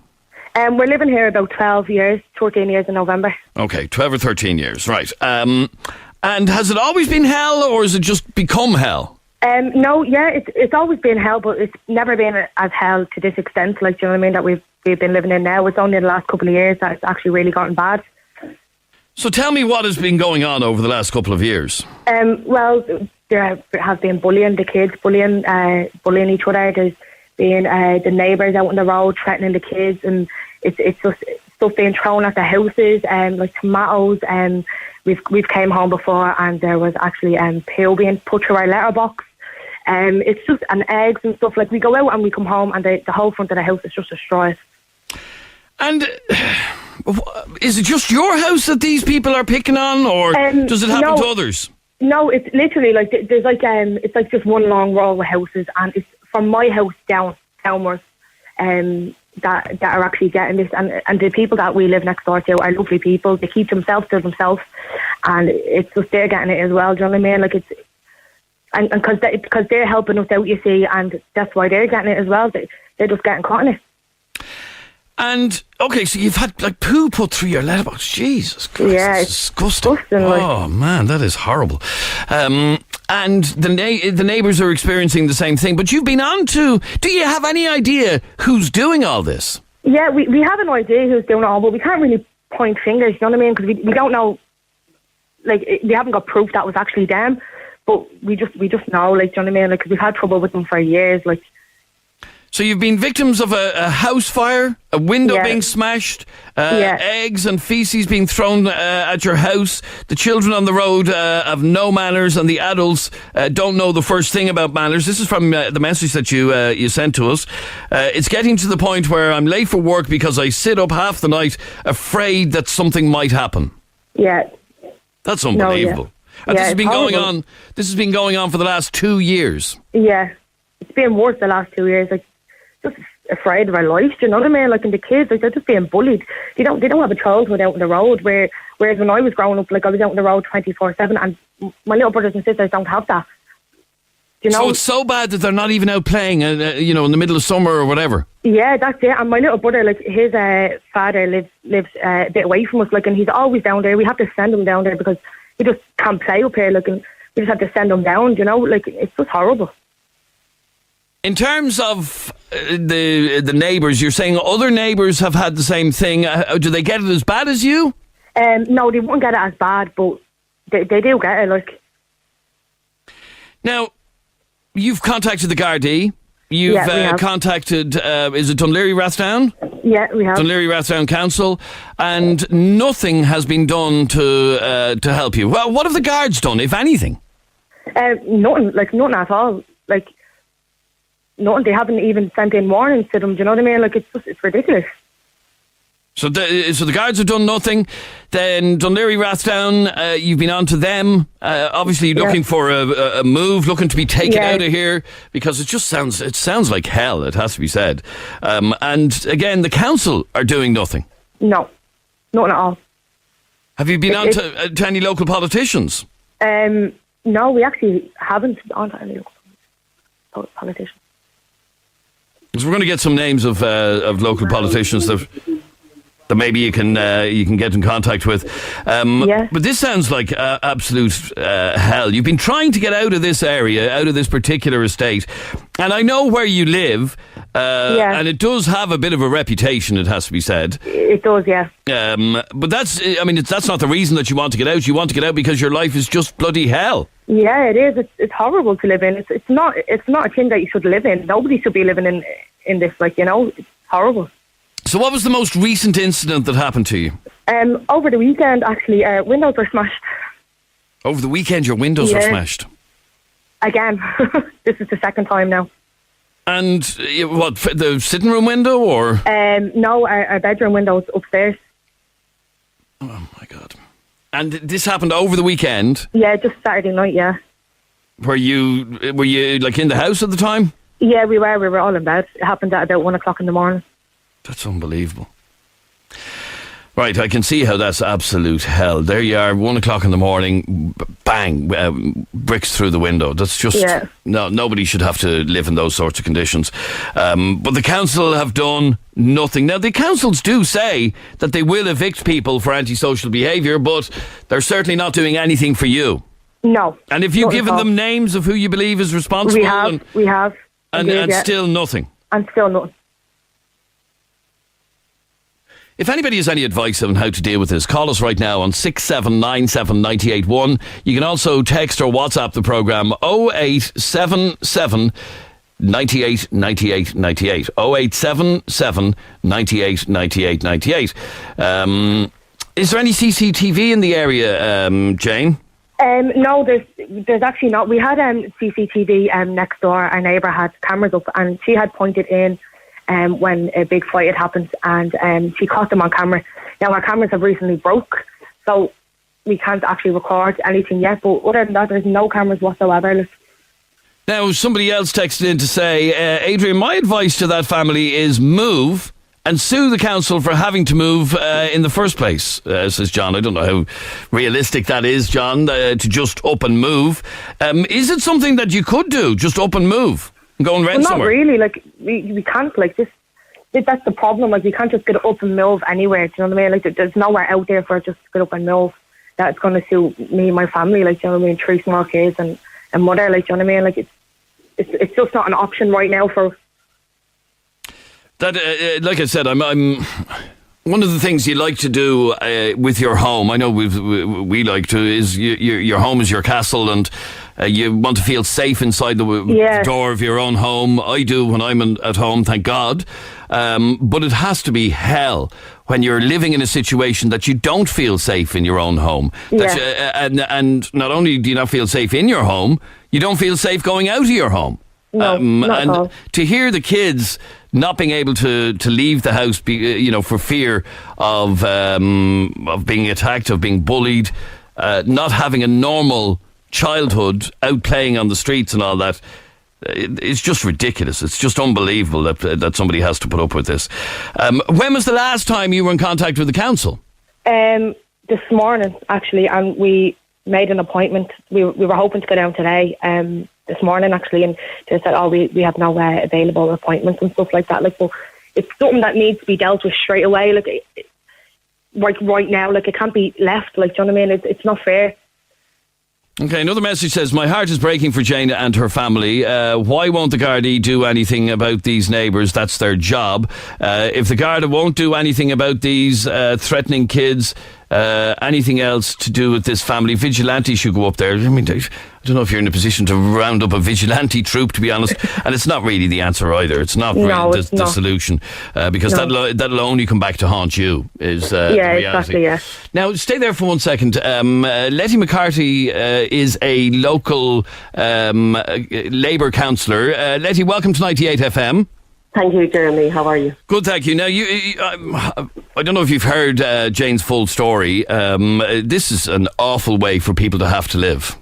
We're living here about 12 years, 14 years in November. Okay, 12 or 13 years, right. And has it always been hell, or has it just become hell? No, it's always been hell, but it's never been as hell to this extent, like, do you know what I mean, that we've been living in now. It's only in the last couple of years that it's actually really gotten bad. So tell me what has been going on over the last couple of years. Well, there has been bullying, the kids bullying each other. There's being the neighbours out on the road threatening the kids, and it's just stuff being thrown at the houses, like tomatoes. We've came home before and there was actually poo being put through our letterbox. It's just, and eggs and stuff. Like, we go out and we come home and the whole front of the house is just destroyed. And is it just your house that these people are picking on, or does it happen to others? No, it's literally like there's like it's like just one long row of houses, and it's from my house downwards that are actually getting this, and the people that we live next door to are lovely people. They keep themselves to themselves, and it's just they're getting it as well. Do you know what I mean? Like, it's and because they're helping us out, you see, and that's why they're getting it as well. They're just getting caught in it. And, okay, so you've had, like, poo put through your letterbox. Jesus Christ, yeah, it's disgusting. Oh, man, that is horrible. And the neighbours are experiencing the same thing. But you've been on to... Do you have any idea who's doing all this? Yeah, we have an idea who's doing it all, but we can't really point fingers, you know what I mean? Because we don't know... Like, we haven't got proof that was actually them. But we just know, like, do you know what I mean? Like, 'cause we've had trouble with them for years, like... So you've been victims of a house fire, a window being smashed, eggs and feces being thrown at your house. The children on the road have no manners, and the adults don't know the first thing about manners. This is from the message that you sent to us. It's getting to the point where I'm late for work because I sit up half the night afraid that something might happen. Yeah. That's unbelievable. No, and this has been going on. This has been going on for the last 2 years. Yeah, it's been worse the last 2 years. Like, just afraid of our lives, do you know what I mean? Like, and the kids, like, they're just being bullied. They don't have a childhood out on the road. Whereas when I was growing up, like, I was out on the road 24/7, and my little brothers and sisters don't have that. Do you know? So it's so bad that they're not even out playing, in the middle of summer or whatever. Yeah, that's it. And my little brother, like, his father lives a bit away from us, like, and he's always down there. We have to send him down there because he just can't play up here, like, and we just have to send him down. You know, like, it's just horrible. In terms of the neighbours, you're saying other neighbours have had the same thing. Do they get it as bad as you? No, they won't get it as bad, but they do get it, like. Now, you've contacted the Gardaí. You've contacted, is it Dunleary Rathdown? Yeah, we have. Dunleary Rathdown Council, and nothing has been done to help you. Well, what have the guards done, if anything? Nothing at all. Like, nothing. They haven't even sent in warnings to them. Do you know what I mean? Like, it's ridiculous. So the guards have done nothing. Then Dunleary Rathdown, you've been on to them. Obviously, you're looking for a move, looking to be taken out of here, because it sounds like hell. It has to be said. And again, the council are doing nothing. No, nothing at all. Have you been on to any local politicians? No, we actually haven't been on to any local politicians. So we're going to get some names of local politicians that maybe you can get in contact with. But this sounds like absolute hell. You've been trying to get out of this area, out of this particular estate, and I know where you live. And it does have a bit of a reputation, it has to be said. It does, yeah. But that's not the reason that you want to get out. You want to get out because your life is just bloody hell. Yeah, it is. It's horrible to live in. It's not a thing that you should live in. Nobody should be living in this, like, you know. It's horrible. So what was the most recent incident that happened to you? Over the weekend, actually, windows were smashed. Over the weekend, your windows were smashed? Again. This is the second time now. And what, the sitting room window, or? No, our bedroom windows upstairs. Oh my God. And this happened over the weekend? Yeah, just Saturday night, yeah. Were you like in the house at the time? Yeah, we were all in bed. It happened at about 1 o'clock in the morning. That's unbelievable. Right, I can see how that's absolute hell. There you are, 1 o'clock in the morning, bang, bricks through the window. That's just, nobody should have to live in those sorts of conditions. But the council have done nothing. Now, the councils do say that they will evict people for antisocial behaviour, but they're certainly not doing anything for you. No. And have you given them names of who you believe is responsible? We have. And still nothing? And still nothing. If anybody has any advice on how to deal with this, call us right now on 6797 981. You can also text or WhatsApp the programme 0877 98 98 98. 0877 98 98 98. Is there any CCTV in the area, Jane? No, there's actually not. We had CCTV next door. Our neighbour had cameras up, and she had pointed in when a big fight had happened, and she caught them on camera. Now, our cameras have recently broke, so we can't actually record anything yet, but other than that, there's no cameras whatsoever. Now, somebody else texted in to say, Adrian, my advice to that family is move and sue the council for having to move in the first place, says John. I don't know how realistic that is, John, to just up and move. Is it something that you could do, just up and move and go and rent somewhere? Not really, we can't, that's the problem, we can't just get up and move anywhere, do you know what I mean? There's nowhere out there for just to get up and move that's going to suit me and my family, do you know what I mean? 3 small kids and mother, do you know what I mean? It's just not an option right now for us. That, like I said, I'm one of the things you like to do with your home. I know we like to is your home is your castle, and you want to feel safe inside the door of your own home. I do when I'm at home, thank God. But it has to be hell when you're living in a situation that you don't feel safe in your own home. And not only do you not feel safe in your home, you don't feel safe going out of your home. No, not at all. To hear the kids not being able to leave the house, for fear of being attacked, of being bullied, not having a normal childhood, out playing on the streets and all that, it's just ridiculous. It's just unbelievable that somebody has to put up with this. When was the last time you were in contact with the council? This morning, actually, and we made an appointment. We were hoping to go down today, this morning, actually, and they said, we have no available appointments and stuff like that. But it's something that needs to be dealt with straight away. Right now, it can't be left. Do you know what I mean? It's not fair. Okay, another message says, my heart is breaking for Jane and her family. Why won't the Gardaí do anything about these neighbours? That's their job. If the Garda won't do anything about these threatening kids, anything else to do with this family, vigilante should go up there. I mean, I don't know if you're in a position to round up a vigilante troop, to be honest. And it's not really the answer either. It's not really the solution, because that'll only come back to haunt you, is the reality. Exactly, yeah. Now, stay there for 1 second. Letty McCarthy is a local Labour councillor. Letty, welcome to 98 FM. Thank you, Jeremy. How are you? Good, thank you. Now, I don't know if you've heard Jane's full story. This is an awful way for people to have to live.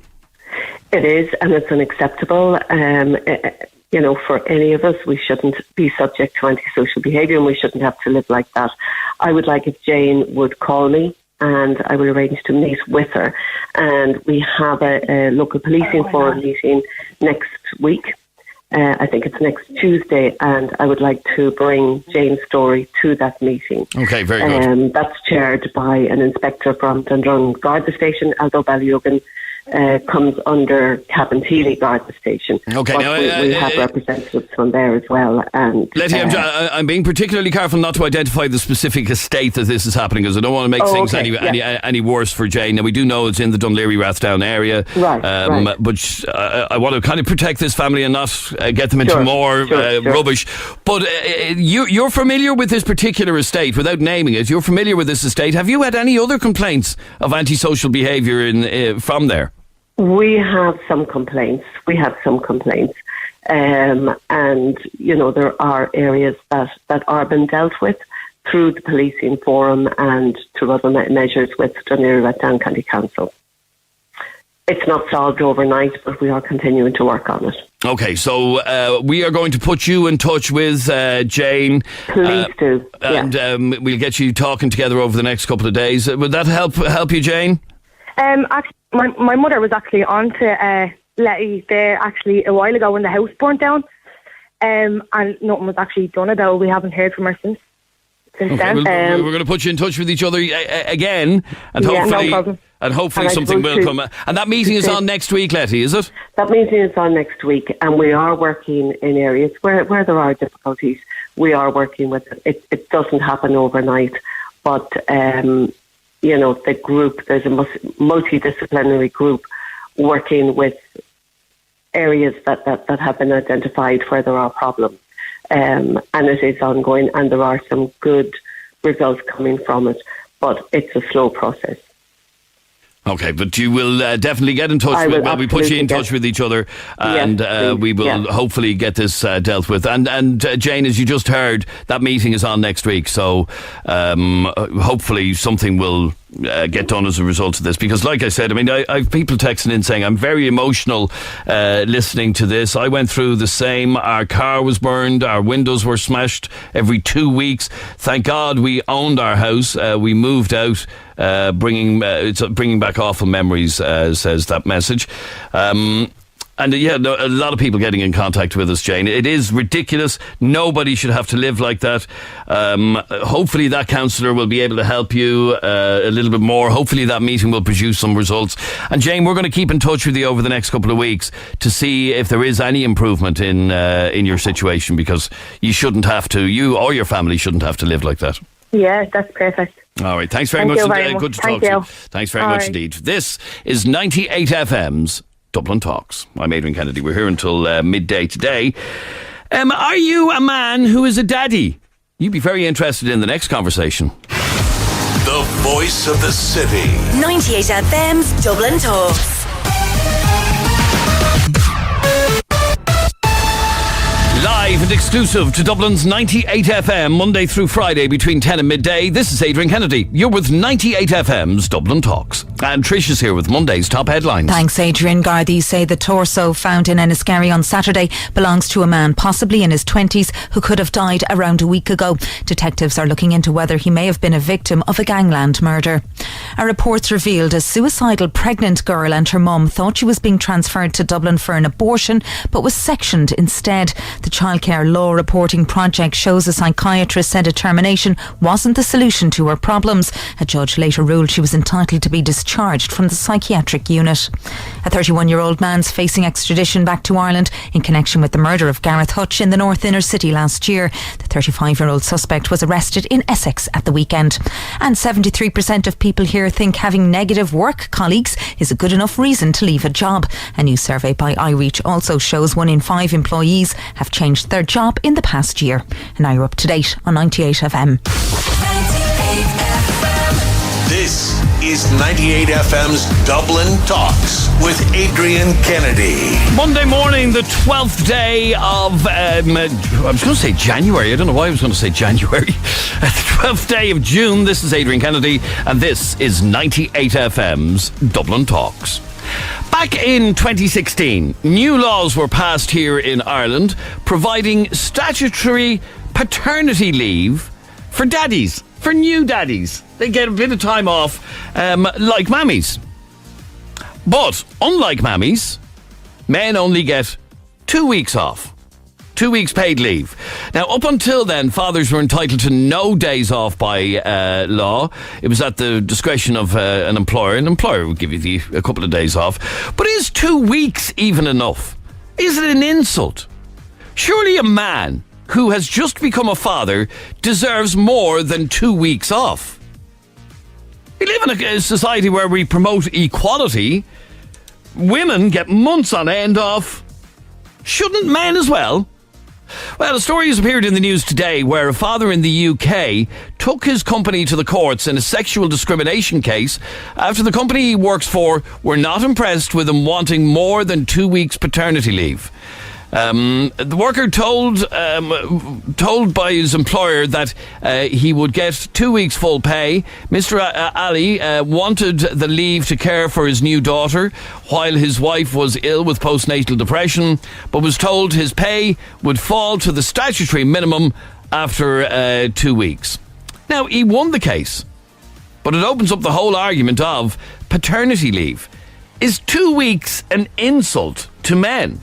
It is, and it's unacceptable. For any of us, we shouldn't be subject to antisocial behaviour, and we shouldn't have to live like that. I would like if Jane would call me, and I will arrange to meet with her. And we have a local policing forum meeting next week. I think it's next Tuesday, and I would like to bring Jane's story to that meeting. Okay, very good. That's chaired by an inspector from Dundrum Garda Station, although Ballyogan comes under Cabinteely Garda Station. Okay, but now we have representatives from there as well. And Letty, I'm being particularly careful not to identify the specific estate that this is happening, because I don't want to make things any worse for Jane. Now, we do know it's in the Dunleary-Rathdown area, right. But I want to kind of protect this family and not get them into more rubbish. But you're familiar with this particular estate, without naming it. You're familiar with this estate. Have you had any other complaints of antisocial behaviour from there? We have some complaints. And, there are areas that are being dealt with through the policing forum and through other measures with Dunleary-Rathdown County Council. It's not solved overnight, but we are continuing to work on it. Okay, so we are going to put you in touch with Jane. Please do. And we'll get you talking together over the next couple of days. Would that help you, Jane? Actually, my mother was actually on to Letty there actually a while ago when the house burnt down, and nothing was actually done about it. We haven't heard from her since then. We're going to put you in touch with each other again, and hopefully something will come. And that meeting is on next week, Letty, is it? That meeting is on next week, and we are working in areas where there are difficulties. We are working with it. It doesn't happen overnight, but the group, there's a multidisciplinary group working with areas that have been identified where there are problems. And it is ongoing, and there are some good results coming from it, but it's a slow process. Okay, but you will definitely get in touch with. Well, we put you in touch with each other, and we will hopefully get this dealt with. And Jane, as you just heard, that meeting is on next week, so hopefully something will get done as a result of this. Because, like I said, I mean, I have people texting in saying I'm very emotional listening to this. I went through the same. Our car was burned, our windows were smashed every 2 weeks. Thank God we owned our house. We moved out. Bringing back awful memories, says that message. And a lot of people getting in contact with us, Jane. It is ridiculous. Nobody should have to live like that. Hopefully that counsellor will be able to help you a little bit more. Hopefully that meeting will produce some results. And Jane, we're going to keep in touch with you over the next couple of weeks to see if there is any improvement in your situation, because you shouldn't have to. You or your family shouldn't have to live like that. Yeah, that's perfect. All right, thanks very much. Good to talk to you. Thanks very much indeed. This is 98FM's Dublin Talks. I'm Adrian Kennedy. We're here until midday today. Are you a man who is a daddy? You'd be very interested in the next conversation. The voice of the city. 98FM's Dublin Talks. Live and exclusive to Dublin's 98FM, Monday through Friday between 10 and midday. This is Adrian Kennedy. You're with 98FM's Dublin Talks. And Trish is here with Monday's top headlines. Thanks, Adrian. Gardaí say the torso found in Enniskerry on Saturday belongs to a man, possibly in his 20s, who could have died around a week ago. Detectives are looking into whether he may have been a victim of a gangland murder. Our reports revealed a suicidal pregnant girl and her mum thought she was being transferred to Dublin for an abortion, but was sectioned instead. The Childcare Law Reporting Project shows a psychiatrist said a termination wasn't the solution to her problems. A judge later ruled she was entitled to be discharged from the psychiatric unit. A 31-year-old man's facing extradition back to Ireland in connection with the murder of Gareth Hutch in the North Inner City last year. The 35-year-old suspect was arrested in Essex at the weekend. And 73% of people here think having negative work colleagues is a good enough reason to leave a job. A new survey by iReach also shows 1 in 5 employees have changed their job in the past year. And now you're up to date on 98FM. This is 98FM's Dublin Talks with Adrian Kennedy. Monday morning, the 12th day of, I was going to say January. I don't know why I was going to say January. The 12th day of June. This is Adrian Kennedy, and this is 98FM's Dublin Talks. Back in 2016, new laws were passed here in Ireland providing statutory paternity leave for daddies, for new daddies. They get a bit of time off, like mammies. But unlike mammies, men only get 2 weeks off. 2 weeks paid leave. Now, up until then, fathers were entitled to no days off by law. It was at the discretion of an employer. An employer would give you a couple of days off. But is 2 weeks even enough? Is it an insult? Surely a man who has just become a father deserves more than 2 weeks off. We live in a society where we promote equality. Women get months on end off. Shouldn't men as well? Well, a story has appeared in the news today where a father in the UK took his company to the courts in a sexual discrimination case after the company he works for were not impressed with him wanting more than 2 weeks paternity leave. The worker told by his employer that he would get 2 weeks full pay. Mr. Ali wanted the leave to care for his new daughter while his wife was ill with postnatal depression, but was told his pay would fall to the statutory minimum after 2 weeks. Now, he won the case, but it opens up the whole argument of paternity leave. Is 2 weeks an insult to men?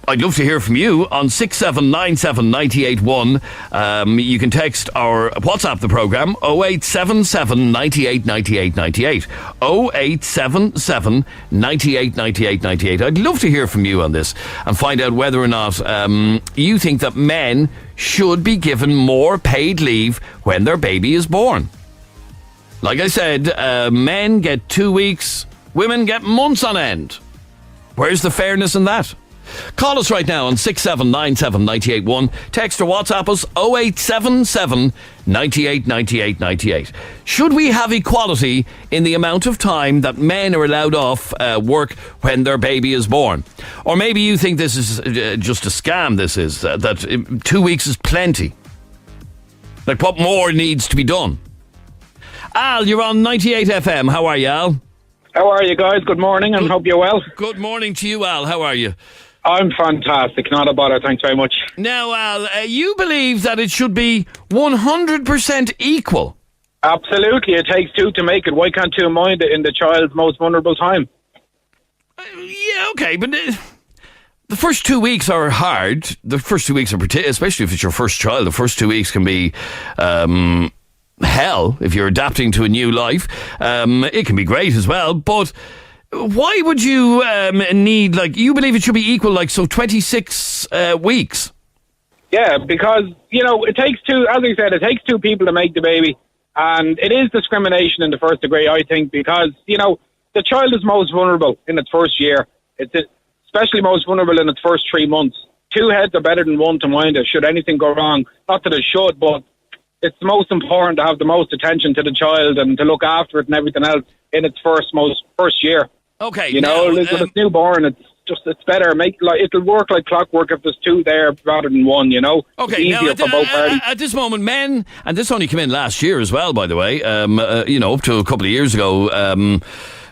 I'd love to hear from you on 6797981. You can text or WhatsApp the programme 0877 98 98 98. 0877 98 98 98. I'd love to hear from you on this and find out whether or not you think that men should be given more paid leave when their baby is born. Like I said, men get 2 weeks, women get months on end. Where's the fairness in that? Call us right now on 6797 981. Text or WhatsApp us 0877 98 98 98. Should we have equality in the amount of time that men are allowed off work when their baby is born? Or maybe you think this is just a scam, this is, that 2 weeks is plenty. Like, what more needs to be done? Al, you're on 98 FM. How are you, Al? How are you guys? Good morning and hope you're well. Good morning to you, Al. How are you? I'm fantastic. Not a bother. Thanks very much. Now, Al, you believe that it should be 100% equal? Absolutely. It takes two to make it. Why can't two mind it in the child's most vulnerable time? Yeah, okay, but the first 2 weeks are hard. The first 2 weeks are especially if it's your first child. The first 2 weeks can be hell if you're adapting to a new life. It can be great as well, but why would you need, like, you believe it should be equal, like, so 26 weeks? Yeah, because, you know, it takes two, as I said, it takes two people to make the baby. And it is discrimination in the first degree, I think, because, you know, the child is most vulnerable in its first year. It's especially most vulnerable in its first 3 months. Two heads are better than one to mind it, should anything go wrong. Not that it should, but it's most important to have the most attention to the child and to look after it and everything else in its first year. Okay. You know, with its newborn, it's better. It'll work like clockwork if there's two there rather than one, you know? Okay, it's easier for both parties. At this moment, men, and this only came in last year as well, by the way, you know, up to a couple of years ago,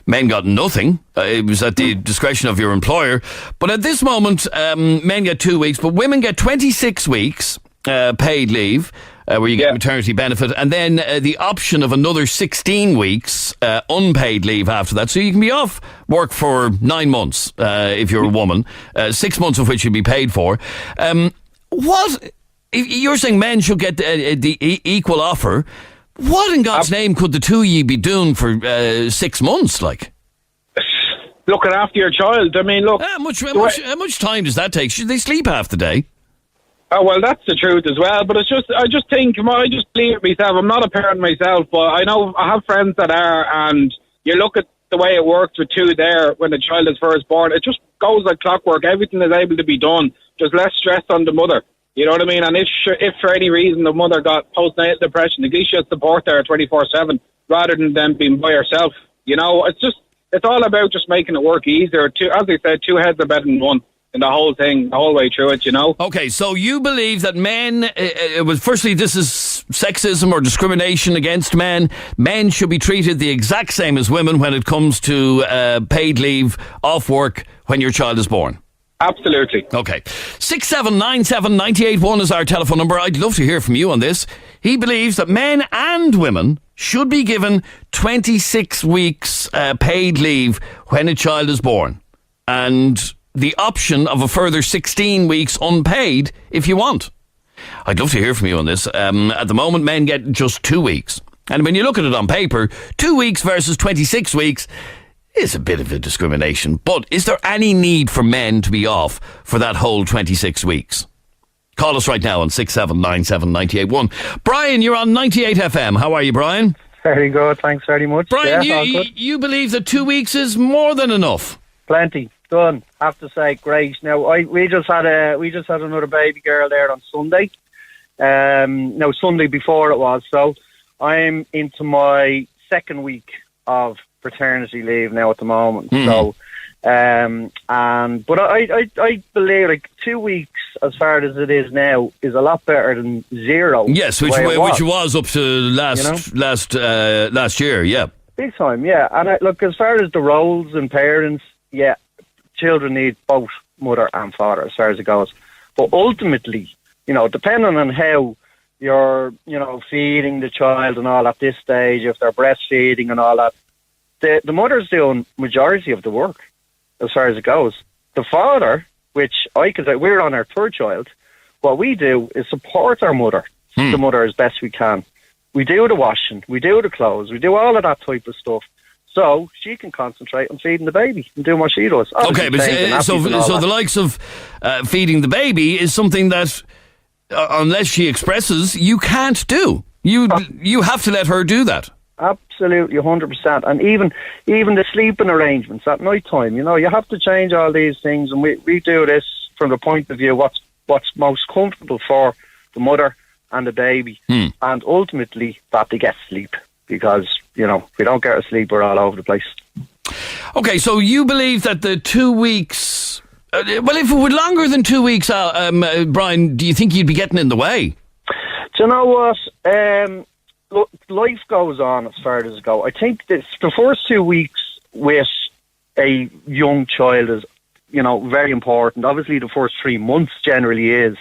men got nothing. It was at the discretion of your employer. But at this moment, men get 2 weeks, but women get 26 weeks paid leave, where you get maternity benefit, and then the option of another 16 weeks unpaid leave after that. So you can be off work for 9 months if you're a woman, 6 months of which you'd be paid for. What, if you're saying men should get the equal offer, what in God's name could the two of you be doing for 6 months, like? Looking after your child. I mean, look. How much time does that take? Should they sleep half the day? Oh, well, that's the truth as well. But I just think, I just believe it myself. I'm not a parent myself, but I know I have friends that are, and you look at the way it works with two there when the child is first born. It just goes like clockwork. Everything is able to be done. There's less stress on the mother. You know what I mean? And if for any reason the mother got postnatal depression, at least she has support there 24/7 rather than them being by herself. You know, it's all about just making it work easier. As I said, two heads are better than one. In the whole thing, the whole way through it, you know. Okay, so you believe that men, firstly, this is sexism or discrimination against men. Men should be treated the exact same as women when it comes to paid leave off work when your child is born. Absolutely. Okay. 6797 981 is our telephone number. I'd love to hear from you on this. He believes that men and women should be given 26 weeks paid leave when a child is born. And the option of a further 16 weeks unpaid if you want. I'd love to hear from you on this. At the moment, men get just 2 weeks. And when you look at it on paper, 2 weeks versus 26 weeks is a bit of a discrimination. But is there any need for men to be off for that whole 26 weeks? Call us right now on 6797 981. Brian, you're on 98 FM. How are you, Brian? Very good. Thanks very much. Brian, you believe that 2 weeks is more than enough? Plenty. Done. Have to say, great. Now, we just had another baby girl there on Sunday. No, Sunday before it was. So I'm into my second week of paternity leave now at the moment. So, but I believe like 2 weeks, as far as it is now, is a lot better than zero. Yes, which was up to last year. Yeah, big time. Yeah, and look, as far as the roles and parents, yeah. Children need both mother and father as far as it goes. But ultimately, you know, depending on how you're, you know, feeding the child and all at this stage, if they're breastfeeding and all that, the mother's doing majority of the work as far as it goes. The father, which we're on our third child, what we do is support our mother, the mother as best we can. We do the washing, we do the clothes, we do all of that type of stuff. So she can concentrate on feeding the baby and doing what she does. Okay, but so the likes of feeding the baby is something that, unless she expresses, you can't do. You have to let her do that. absolutely 100%. And even the sleeping arrangements at night time, you have to change all these things, and we do this from the point of view what's most comfortable for the mother and the baby, and ultimately that they get sleep, because if we don't get our sleep, we're all over the place. Okay, so you believe that the 2 weeks, well, if it were longer than 2 weeks, Brian, do you think you'd be getting in the way? Do you know what? Look, life goes on as far as it goes. I think the first 2 weeks with a young child is, very important. Obviously, the first 3 months generally is,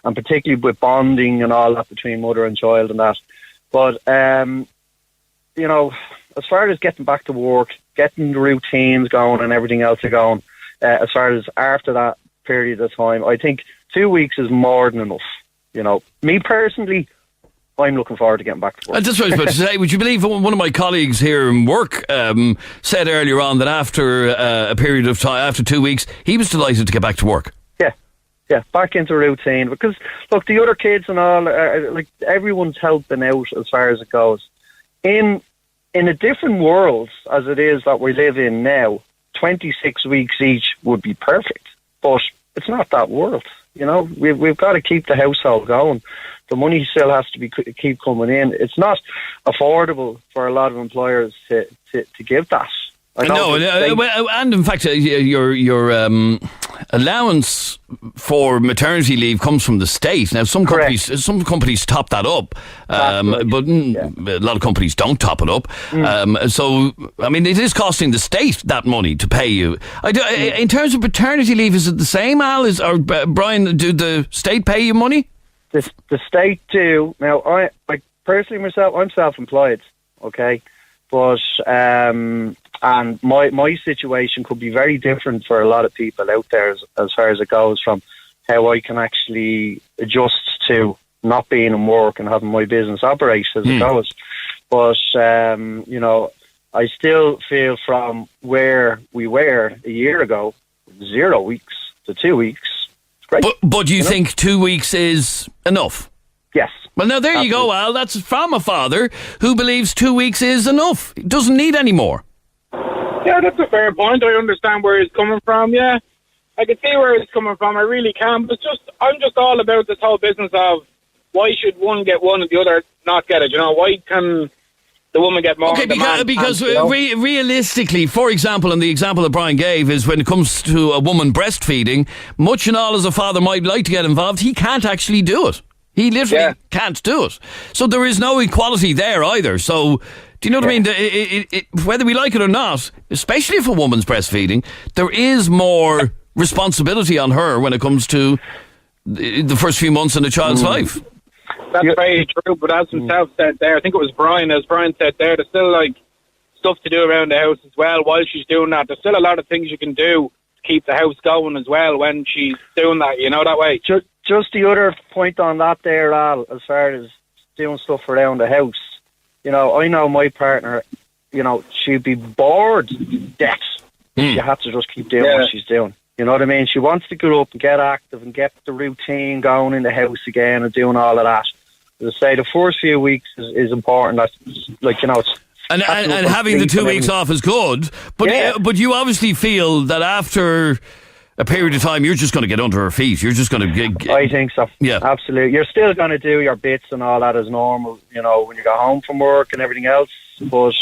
and particularly with bonding and all that between mother and child and that. But, as far as getting back to work, getting the routines going and everything else going, as far as after that period of time, I think 2 weeks is more than enough. Me personally, I'm looking forward to getting back to work. That's what I was about to say. Would you believe one of my colleagues here in work said earlier on that after a period of time, after 2 weeks, he was delighted to get back to work? Yeah, back into routine. Because, look, the other kids and all, everyone's helping out as far as it goes. In a different world, as it is that we live in now, 26 weeks each would be perfect. But it's not that world. We've got to keep the household going. The money still has to keep coming in. It's not affordable for a lot of employers to give that. And in fact, your allowance for maternity leave comes from the state. Now, some companies top that up, but a lot of companies don't top it up. So, I mean, it is costing the state that money to pay you. In terms of paternity leave, is it the same, Al? Or Brian, do the state pay you money? The state do. Now, I personally myself, I'm self-employed, okay? But and my situation could be very different for a lot of people out there as far as it goes, from how I can actually adjust to not being in work and having my business operate as it goes. But I still feel from where we were a year ago, 0 weeks to 2 weeks, it's great. But you think 2 weeks is enough? Yes. Well, now there you go, Al. That's from a father who believes 2 weeks is enough. He doesn't need any more. Yeah, that's a fair point. I understand where he's coming from, yeah. I can see where he's coming from, I really can. But I'm just all about this whole business of why should one get one and the other not get it? Why can the woman get more? Okay, because realistically, for example, and the example that Brian gave is when it comes to a woman breastfeeding, much and all as a father might like to get involved, he can't actually do it. He literally can't do it. So there is no equality there either. So, do you know what I mean? Whether we like it or not, especially if a woman's breastfeeding, there is more responsibility on her when it comes to the first few months in a child's life. That's very true, but as himself said there, I think it was Brian, as Brian said there, there's still stuff to do around the house as well while she's doing that. There's still a lot of things you can do to keep the house going as well when she's doing that, that way. Just the other point on that there, Al, as far as doing stuff around the house, I know my partner, she'd be bored to death if she had to just keep doing what she's doing. You know what I mean? She wants to get up and get active and get the routine going in the house again and doing all of that. As I say, the first few weeks is important. That's it's... And having the 2 weeks off is good, but you obviously feel that after a period of time, you're just going to get under her feet. You're just going to I think so. Yeah. Absolutely. You're still going to do your bits and all that as normal, when you go home from work and everything else. But,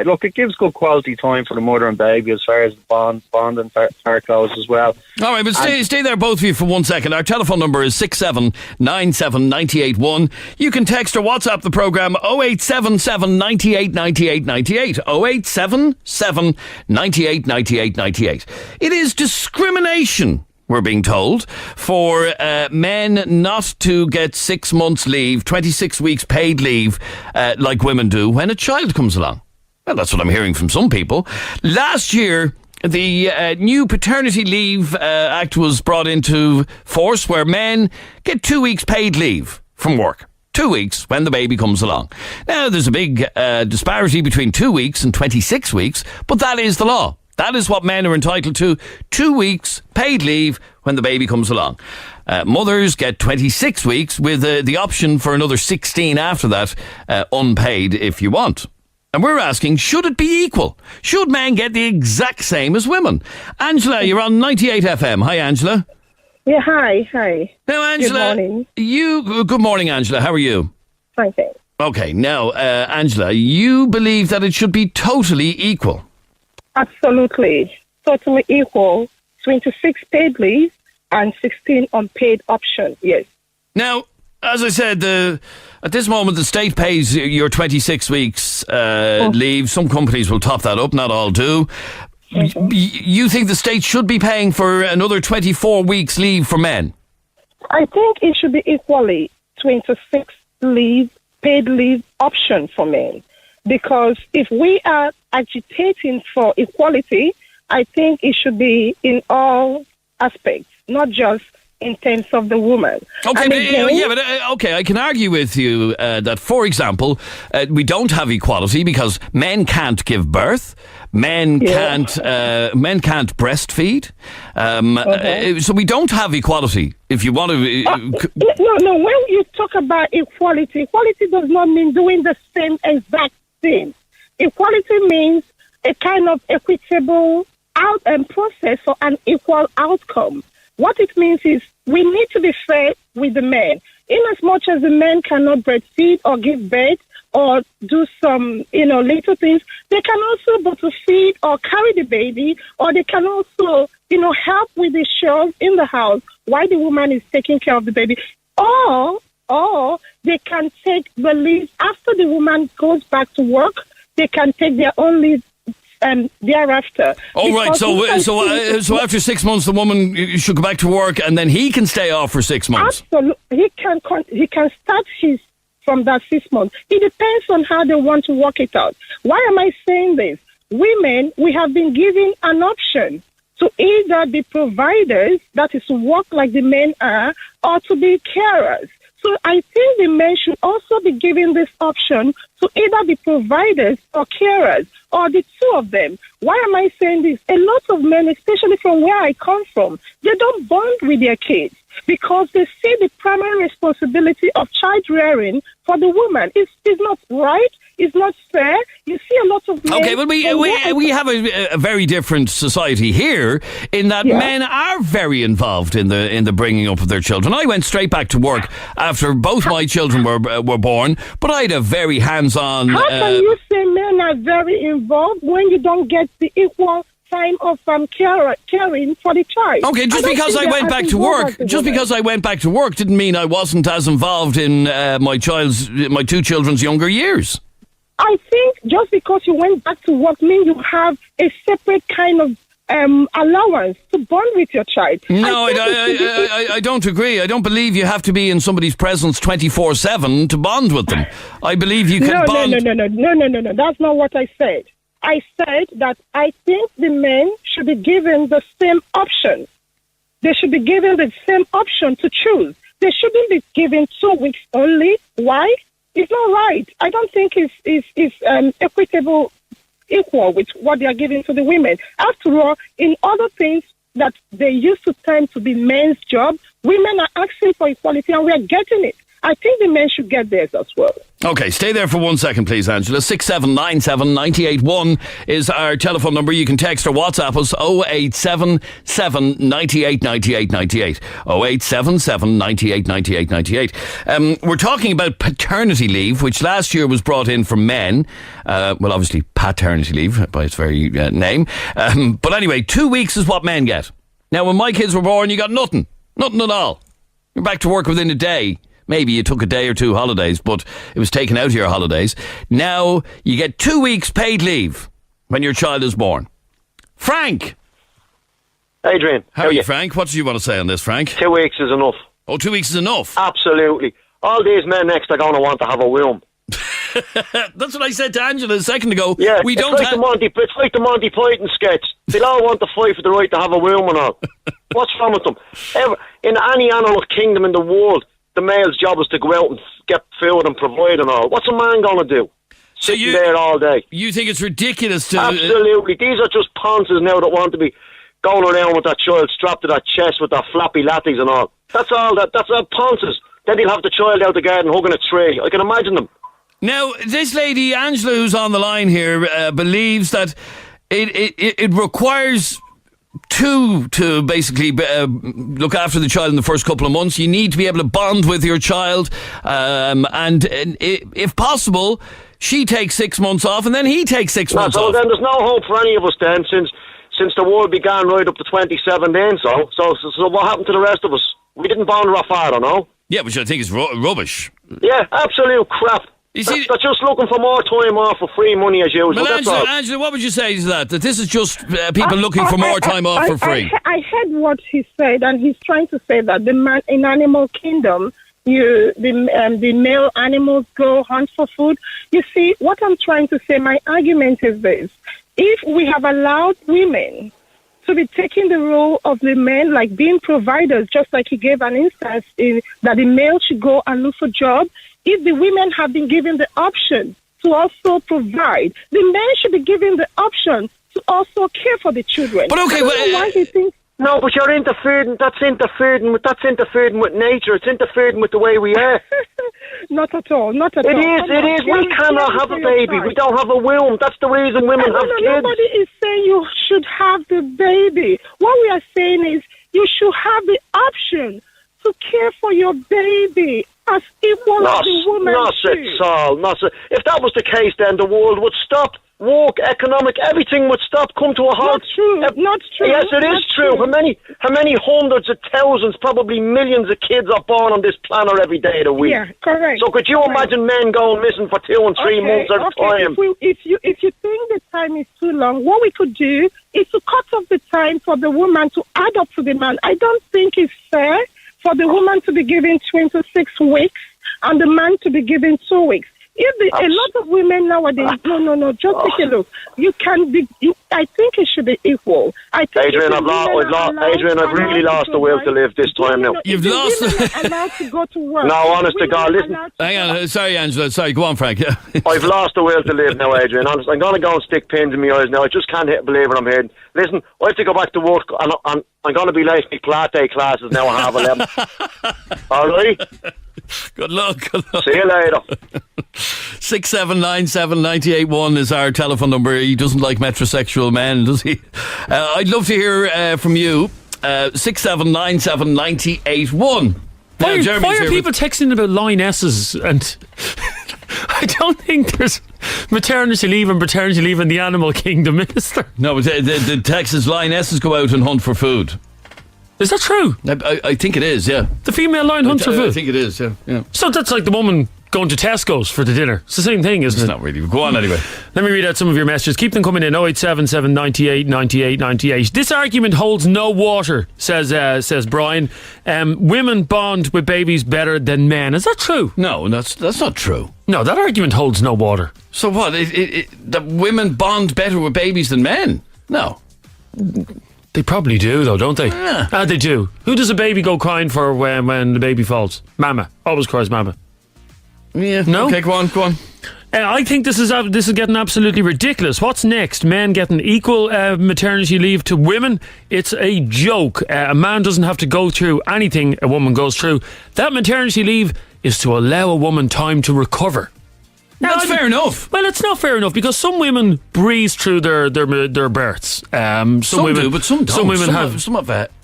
look, it gives good quality time for the mother and baby as far as the bonding part goes as well. All right, but stay there, both of you, for 1 second. Our telephone number is 6797981. You can text or WhatsApp the programme 0877 98 98 98. 0877 98 98 98. It is discrimination, we're being told, for men not to get 6 months leave, 26 weeks paid leave, like women do when a child comes along. Well, that's what I'm hearing from some people. Last year, the new Paternity Leave Act was brought into force, where men get 2 weeks paid leave from work. 2 weeks when the baby comes along. Now, there's a big disparity between 2 weeks and 26 weeks, but that is the law. That is what men are entitled to. 2 weeks paid leave when the baby comes along. Mothers get 26 weeks with the option for another 16 after that, unpaid if you want. And we're asking, should it be equal? Should men get the exact same as women? Angela, you're on 98 FM. Hi, Angela. Yeah, hi. Now, Angela, good morning, Angela. How are you? Fine, thanks. Okay, now, Angela, you believe that it should be totally equal? Absolutely. Totally equal. 26 paid leave and 16 unpaid option, yes. Now, as I said, at this moment, the state pays your 26 weeks leave. Some companies will top that up, not all do. Mm-hmm. You think the state should be paying for another 24 weeks leave for men? I think it should be equally 26 paid leave option for men. Because if we are agitating for equality, I think it should be in all aspects, not just in terms of the woman. Okay, okay, I can argue with you that, for example, we don't have equality because men can't give birth, men can't breastfeed, so we don't have equality. If you want to, no. When you talk about equality does not mean doing the same exact thing. Equality means a kind of equitable process for an equal outcome. What it means is we need to be fair with the men. In as much as the men cannot breastfeed or give birth or do some, little things, they can also but to feed or carry the baby, or they can also, help with the chores in the house while the woman is taking care of the baby. Or they can take the leave after the woman goes back to work. They can take their own leave thereafter. Oh, right. So after 6 months, the woman should go back to work, and then he can stay off for 6 months. Absolutely, he can start his from that 6 months. It depends on how they want to work it out. Why am I saying this? Women, we have been given an option to either be providers, that is to work like the men are, or to be carers. So I think the men should also be given this option to either be providers or carers, or the two of them. Why am I saying this? A lot of men, especially from where I come from, they don't bond with their kids because they see the primary responsibility of child rearing for the woman. It's not right. It's not fair. You see a lot of men... Okay, but we have a very different society here in that men are very involved in the bringing up of their children. I went straight back to work after both my children were born, but I had a very hands-on... How can you say men are very involved when you don't get the equal time of caring for the child? Okay, just because I went back to work didn't mean I wasn't as involved in my two children's younger years. I think just because you went back to work means you have a separate kind of allowance to bond with your child. No, I don't agree. I don't believe you have to be in somebody's presence 24/7 to bond with them. I believe you can bond... No. That's not what I said. I said that I think the men should be given the same option. They should be given the same option to choose. They shouldn't be given 2 weeks only. Why? It's not right. I don't think it's equitable, equal with what they are giving to the women. After all, in other things that they used to tend to be men's job, women are asking for equality and we are getting it. I think the men should get theirs as well. Okay, stay there for 1 second, please, Angela. 6797 981 is our telephone number. You can text or WhatsApp us 0877 98 98 98. 0877 98 98 98. We're talking about paternity leave, which last year was brought in for men. Well, obviously, paternity leave by its very name. But anyway, 2 weeks is what men get. Now, when my kids were born, you got nothing. Nothing at all. You're back to work within a day. Maybe you took a day or two holidays, but it was taken out of your holidays. Now you get 2 weeks paid leave when your child is born. Frank! Adrian. How are you, Frank? What do you want to say on this, Frank? 2 weeks is enough. Oh, 2 weeks is enough? Absolutely. All these men next are going to want to have a womb. That's what I said to Angela a second ago. Yeah, it's like the Monty Python sketch. They'll all want to fight for the right to have a womb and all. What's wrong with them? In any animal kingdom in the world, the male's job is to go out and get food and provide and all. What's a man going to do? Sitting there all day. You think it's ridiculous to... Absolutely. These are just ponces now that want to be going around with that child strapped to that chest with their flappy latties and all. That's all ponces. Then he'll have the child out the garden hugging a tree. I can imagine them. Now, this lady, Angela, who's on the line here, believes that it requires two to basically look after the child in the first couple of months. You need to be able to bond with your child, and if possible, she takes 6 months off and then he takes 6 months off. So then there's no hope for any of us then, since the war began right up to 27 then. So what happened to the rest of us? We didn't bond with our father, no? Yeah, which I think is rubbish. Yeah, absolute crap. You see, they're just looking for more time off for free money as usual. Well, that's all. Angela, what would you say to that? That this is just people looking for more time off for free? I heard what he said, and he's trying to say that the man in animal kingdom, the male animals go hunt for food. You see, what I'm trying to say, my argument is this. If we have allowed women to be taking the role of the men, like being providers, just like he gave an instance that the male should go and look for jobs, if the women have been given the option to also provide, the men should be given the option to also care for the children. But okay, why he thinks. No, but you're interfering. That's interfering with nature. It's interfering with the way we are. Not at all. Not at all. It is. We cannot have a baby. We don't have a womb. That's the reason women have kids. Nobody is saying you should have the baby. What we are saying is you should have the option to care for your baby as equal as the woman. If that was the case, then the world would stop. Work, economic, everything would stop, come to a halt. Not true. Yes, it is true. How many hundreds of thousands, probably millions of kids are born on this planet every day of the week? Yeah, correct. So could you imagine men going missing for 2 and 3 months at a time? If you think the time is too long, what we could do is to cut off the time for the woman to add up to the man. I don't think it's fair for the woman to be given 26 weeks and the man to be given 2 weeks. A lot of women nowadays, no, just take a look. You can be. I think it should be equal. Adrian, I've really lost the will to live this time now. You've lost. Allowed to go to work. No, honest to God, listen. Hang on, sorry, Angela. Sorry, go on, Frank. Yeah. I've lost the will to live now, Adrian. Honest, I'm going to go and stick pins in my eyes now. I just can't believe what I'm hearing. Listen, I have to go back to work, and I'm going to be late for Pilates classes now at 11:30. All right. Good luck. See you later. 6797981 is our telephone number. He doesn't like metrosexual men, does he? I'd love to hear from you. 6797981. Why are people texting about lionesses? And I don't think there's maternity leave and paternity leave in the animal kingdom, is there? No, but the Texas lionesses go out and hunt for food. Is that true? I think it is, yeah. The female lion hunts for food? I think it is, yeah. So that's like the woman going to Tesco's for the dinner. It's the same thing, isn't it? It's not really. Go on anyway. Let me read out some of your messages. Keep them coming in. 0877 98 98 98. This argument holds no water, says Brian. Women bond with babies better than men. Is that true? No, that's not true. No, that argument holds no water. So what? That women bond better with babies than men? No. They probably do, though, don't they? Yeah. They do. Who does a baby go crying for when the baby falls? Mama. Always cries mama. Yeah. No? Okay, go on. I think this is getting absolutely ridiculous. What's next? Men getting equal maternity leave to women? It's a joke. A man doesn't have to go through anything a woman goes through. That maternity leave is to allow a woman time to recover. That's fair enough. Well, it's not fair enough because some women breeze through their births. Some women do, but some don't. Some women have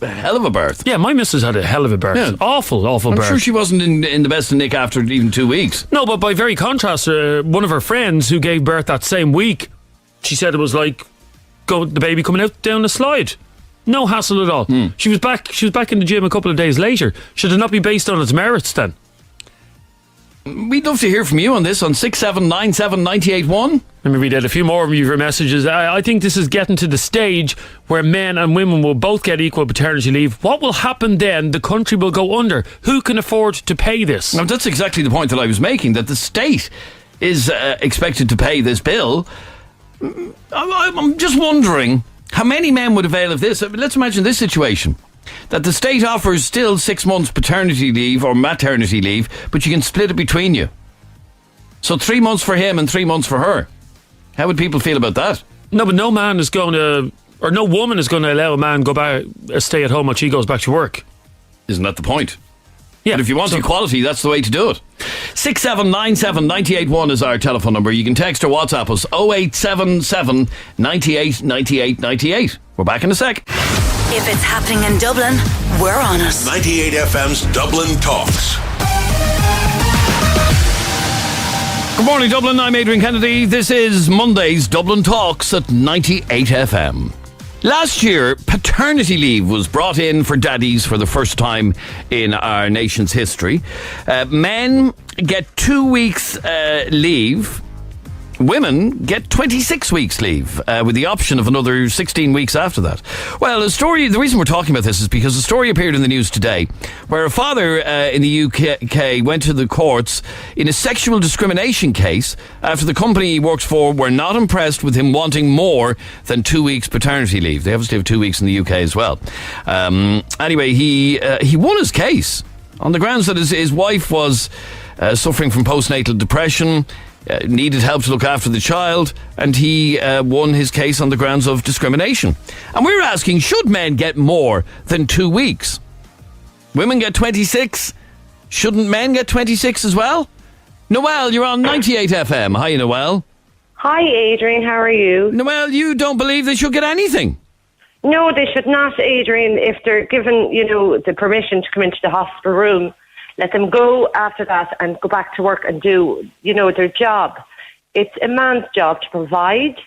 a hell of a birth. Yeah, my missus had a hell of a birth. Yeah. Awful birth. I'm sure she wasn't in the best of nick after even 2 weeks. No, but by very contrast, one of her friends who gave birth that same week, she said it was like the baby coming out down the slide. No hassle at all. She was back in the gym a couple of days later. Should it not be based on its merits then? We'd love to hear from you on this on 6797981. Let me read out a few more of your messages. I think this is getting to the stage where men and women will both get equal paternity leave. What will happen then? The country will go under. Who can afford to pay this? Now, that's exactly the point that I was making, that the state is expected to pay this bill. I'm just wondering how many men would avail of this. Let's imagine this situation. That the state offers still 6 months paternity leave or maternity leave, but you can split it between you. So 3 months for him and 3 months for her. How would people feel about that? No, but no man is going to, or no woman is going to allow a man go back, stay at home while she goes back to work. Isn't that the point? Yeah. But if you want equality, that's the way to do it. 6797 981 is our telephone number. You can text or WhatsApp us 0877 98 98 98. We're back in a sec. If it's happening in Dublin, we're on it. 98 FM's Dublin Talks. Good morning, Dublin. I'm Adrian Kennedy. This is Monday's Dublin Talks at 98 FM. Last year, paternity leave was brought in for daddies for the first time in our nation's history. Men get 2 weeks leave. Women get 26 weeks leave, with the option of another 16 weeks after that. Well, the reason we're talking about this is because a story appeared in the news today where a father in the UK went to the courts in a sexual discrimination case after the company he works for were not impressed with him wanting more than 2 weeks paternity leave. They obviously have 2 weeks in the UK as well. Anyway, he won his case on the grounds that his wife was suffering from postnatal depression, needed help to look after the child, and he won his case on the grounds of discrimination. And we're asking, should men get more than 2 weeks? Women get 26. Shouldn't men get 26 as well? Noelle, you're on 98 FM. Hi, Noelle. Hi, Adrian. How are you? Noelle, you don't believe they should get anything? No, they should not, Adrian. If they're given, the permission to come into the hospital room, let them go after that and go back to work and do, their job. It's a man's job to provide.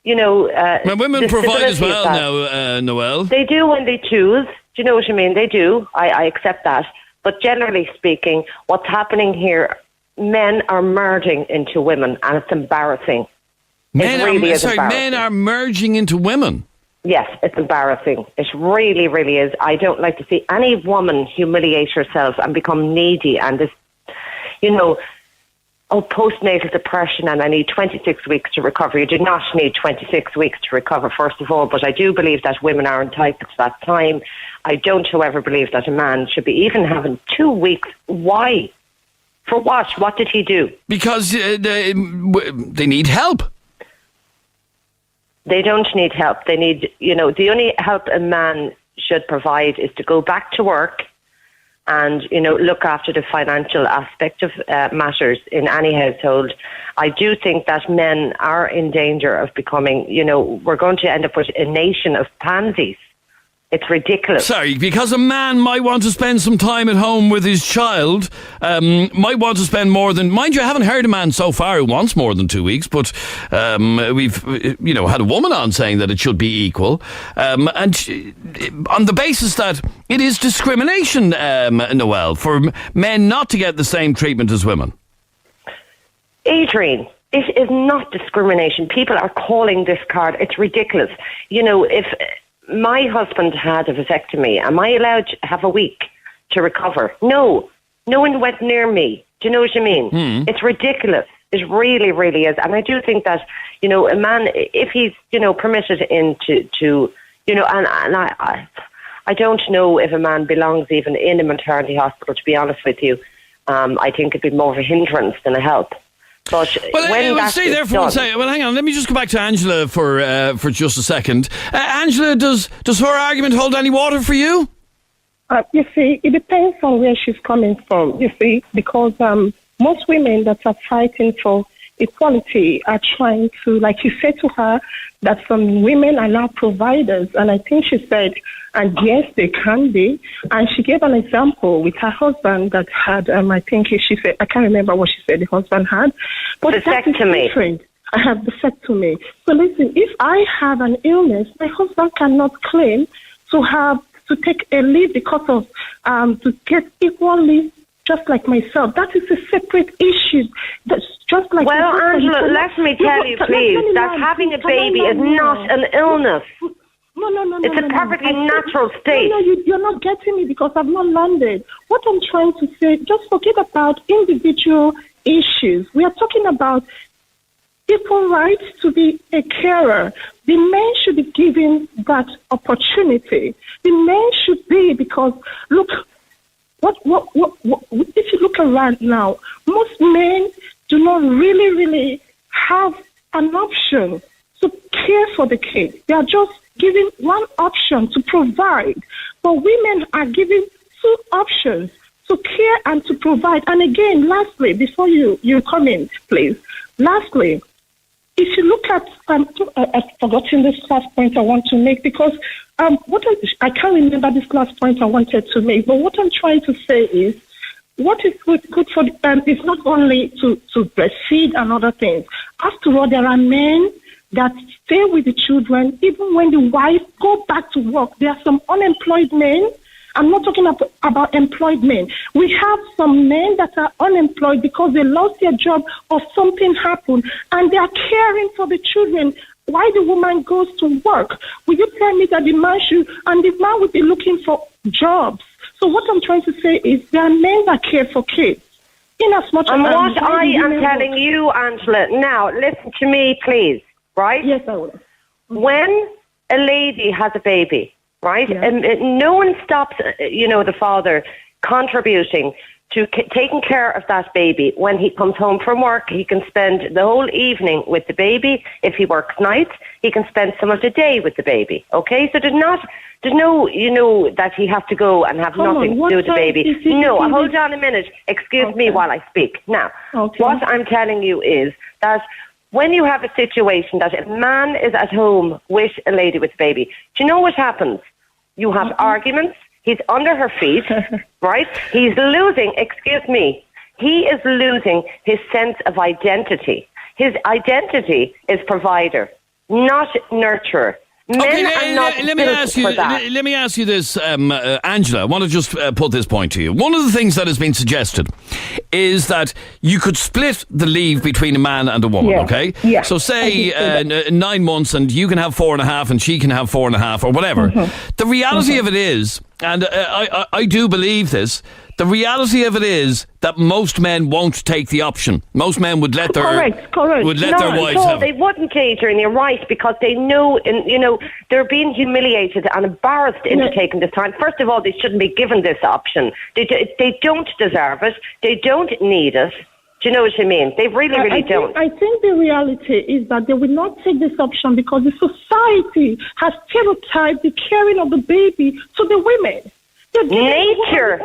Well, women provide as well now, Noelle. They do when they choose. Do you know what I mean? They do. I accept that. But generally speaking, what's happening here, men are merging into women, and it's embarrassing. Men are merging into women. Yes, it's embarrassing. It really, really is. I don't like to see any woman humiliate herself and become needy and this, postnatal depression and I need 26 weeks to recover. You do not need 26 weeks to recover, first of all, but I do believe that women are entitled to that time. I don't, however, believe that a man should be even having 2 weeks. Why? For what? What did he do? Because they need help. They don't need help. They need, the only help a man should provide is to go back to work and, look after the financial aspect of matters in any household. I do think that men are in danger of becoming, we're going to end up with a nation of pansies. It's ridiculous. Sorry, because a man might want to spend some time at home with his child, might want to spend more than... Mind you, I haven't heard a man so far who wants more than 2 weeks, but we've, had a woman on saying that it should be equal. And on the basis that it is discrimination, Noelle, for men not to get the same treatment as women. Adrian, it is not discrimination. People are calling this card. It's ridiculous. If... my husband had a vasectomy. Am I allowed to have a week to recover? No. No one went near me. Do you know what I mean? It's ridiculous. It really, really is. And I do think that, a man, if he's, permitted into, and I don't know if a man belongs even in a maternity hospital, to be honest with you. I think it'd be more of a hindrance than a help. But stay there for 1 second. Well, hang on. Let me just go back to Angela for just a second. Angela, does her argument hold any water for you? You see, it depends on where she's coming from. You see, because most women that are fighting for equality are trying to, like you said to her, that some women are now providers, and I think she said, and yes, they can be. And she gave an example with her husband that had, I think she said, I can't remember what she said the husband had, but vasectomy. I have vasectomy. So listen, if I have an illness, my husband cannot claim to take a leave because of to get equal leave, just like myself. That is a separate issue. That's just like... Well, Angela, let me tell you, please, that having a baby is not an illness. No. It's a perfectly natural state. No, you're not getting me because I've not landed. What I'm trying to say, just forget about individual issues. We are talking about equal rights to be a carer. The men should be given that opportunity. The men should be, because, look, what if you look around now, most men do not really have an option to care for the kid. They are just given one option to provide. But women are given two options to care and to provide. And again, lastly, before you comment, please, lastly, if you look at, I've forgotten this last point I want to make because I can't remember this last point I wanted to make, but what I'm trying to say is, what is good for is not only to breastfeed and other things. After all, there are men that stay with the children even when the wife go back to work. There are some unemployed men. I'm not talking about employed men. We have some men that are unemployed because they lost their job or something happened, and they are caring for the children while the woman goes to work. Will you tell me that the man will be looking for jobs? So what I'm trying to say is there are men that care for kids. In as much and as what I am telling you, Angela, now listen to me, please. Right? Yes, I will. When a lady has a baby, right? Yeah. And no one stops, the father contributing to taking care of that baby. When he comes home from work, he can spend the whole evening with the baby. If he works nights, he can spend some of the day with the baby. Okay? So there's no, that he has to go and have nothing to do with the baby. No, hold on a minute. Excuse me while I speak. Now, what I'm telling you is that when you have a situation that a man is at home with a lady with a baby, do you know what happens? You have arguments. He's under her feet, right? He's losing, he is losing his sense of identity. His identity is provider, not nurturer. Let me ask you this, Angela. I want to just put this point to you. One of the things that has been suggested is that you could split the leave between a man and a woman, okay? Yeah. So say 9 months and you can have 4.5 and she can have 4.5 or whatever. Mm-hmm. The reality of it is, and I do believe this, the reality of it is that most men won't take the option. Most men would let their correct. their wives have it. They wouldn't, Adrian. You're right, because they know, they're being humiliated and embarrassed into taking this time. First of all, they shouldn't be given this option. They don't deserve it. They don't need it. Do you know what I mean? They really don't. I think the reality is that they will not take this option because the society has stereotyped the caring of the baby to the women. Nature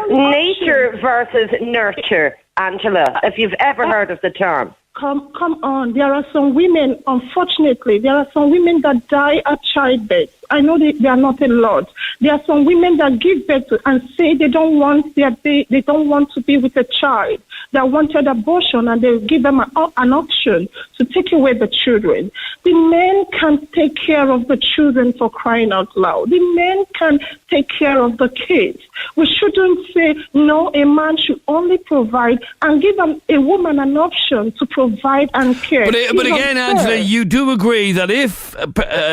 versus nurture, Angela, if you've ever heard of the term. Come on. There are some women, unfortunately, that die at childbirth. I know they are not a lot. There are some women that give birth to and say they don't want they don't want to be with a child. They wanted abortion, and they give them an option to take away the children. The men can take care of the children, for crying out loud. The men can take care of the kids. We shouldn't say, no, a man should only provide and give a woman an option to provide and care. But again, Angela, you do agree that if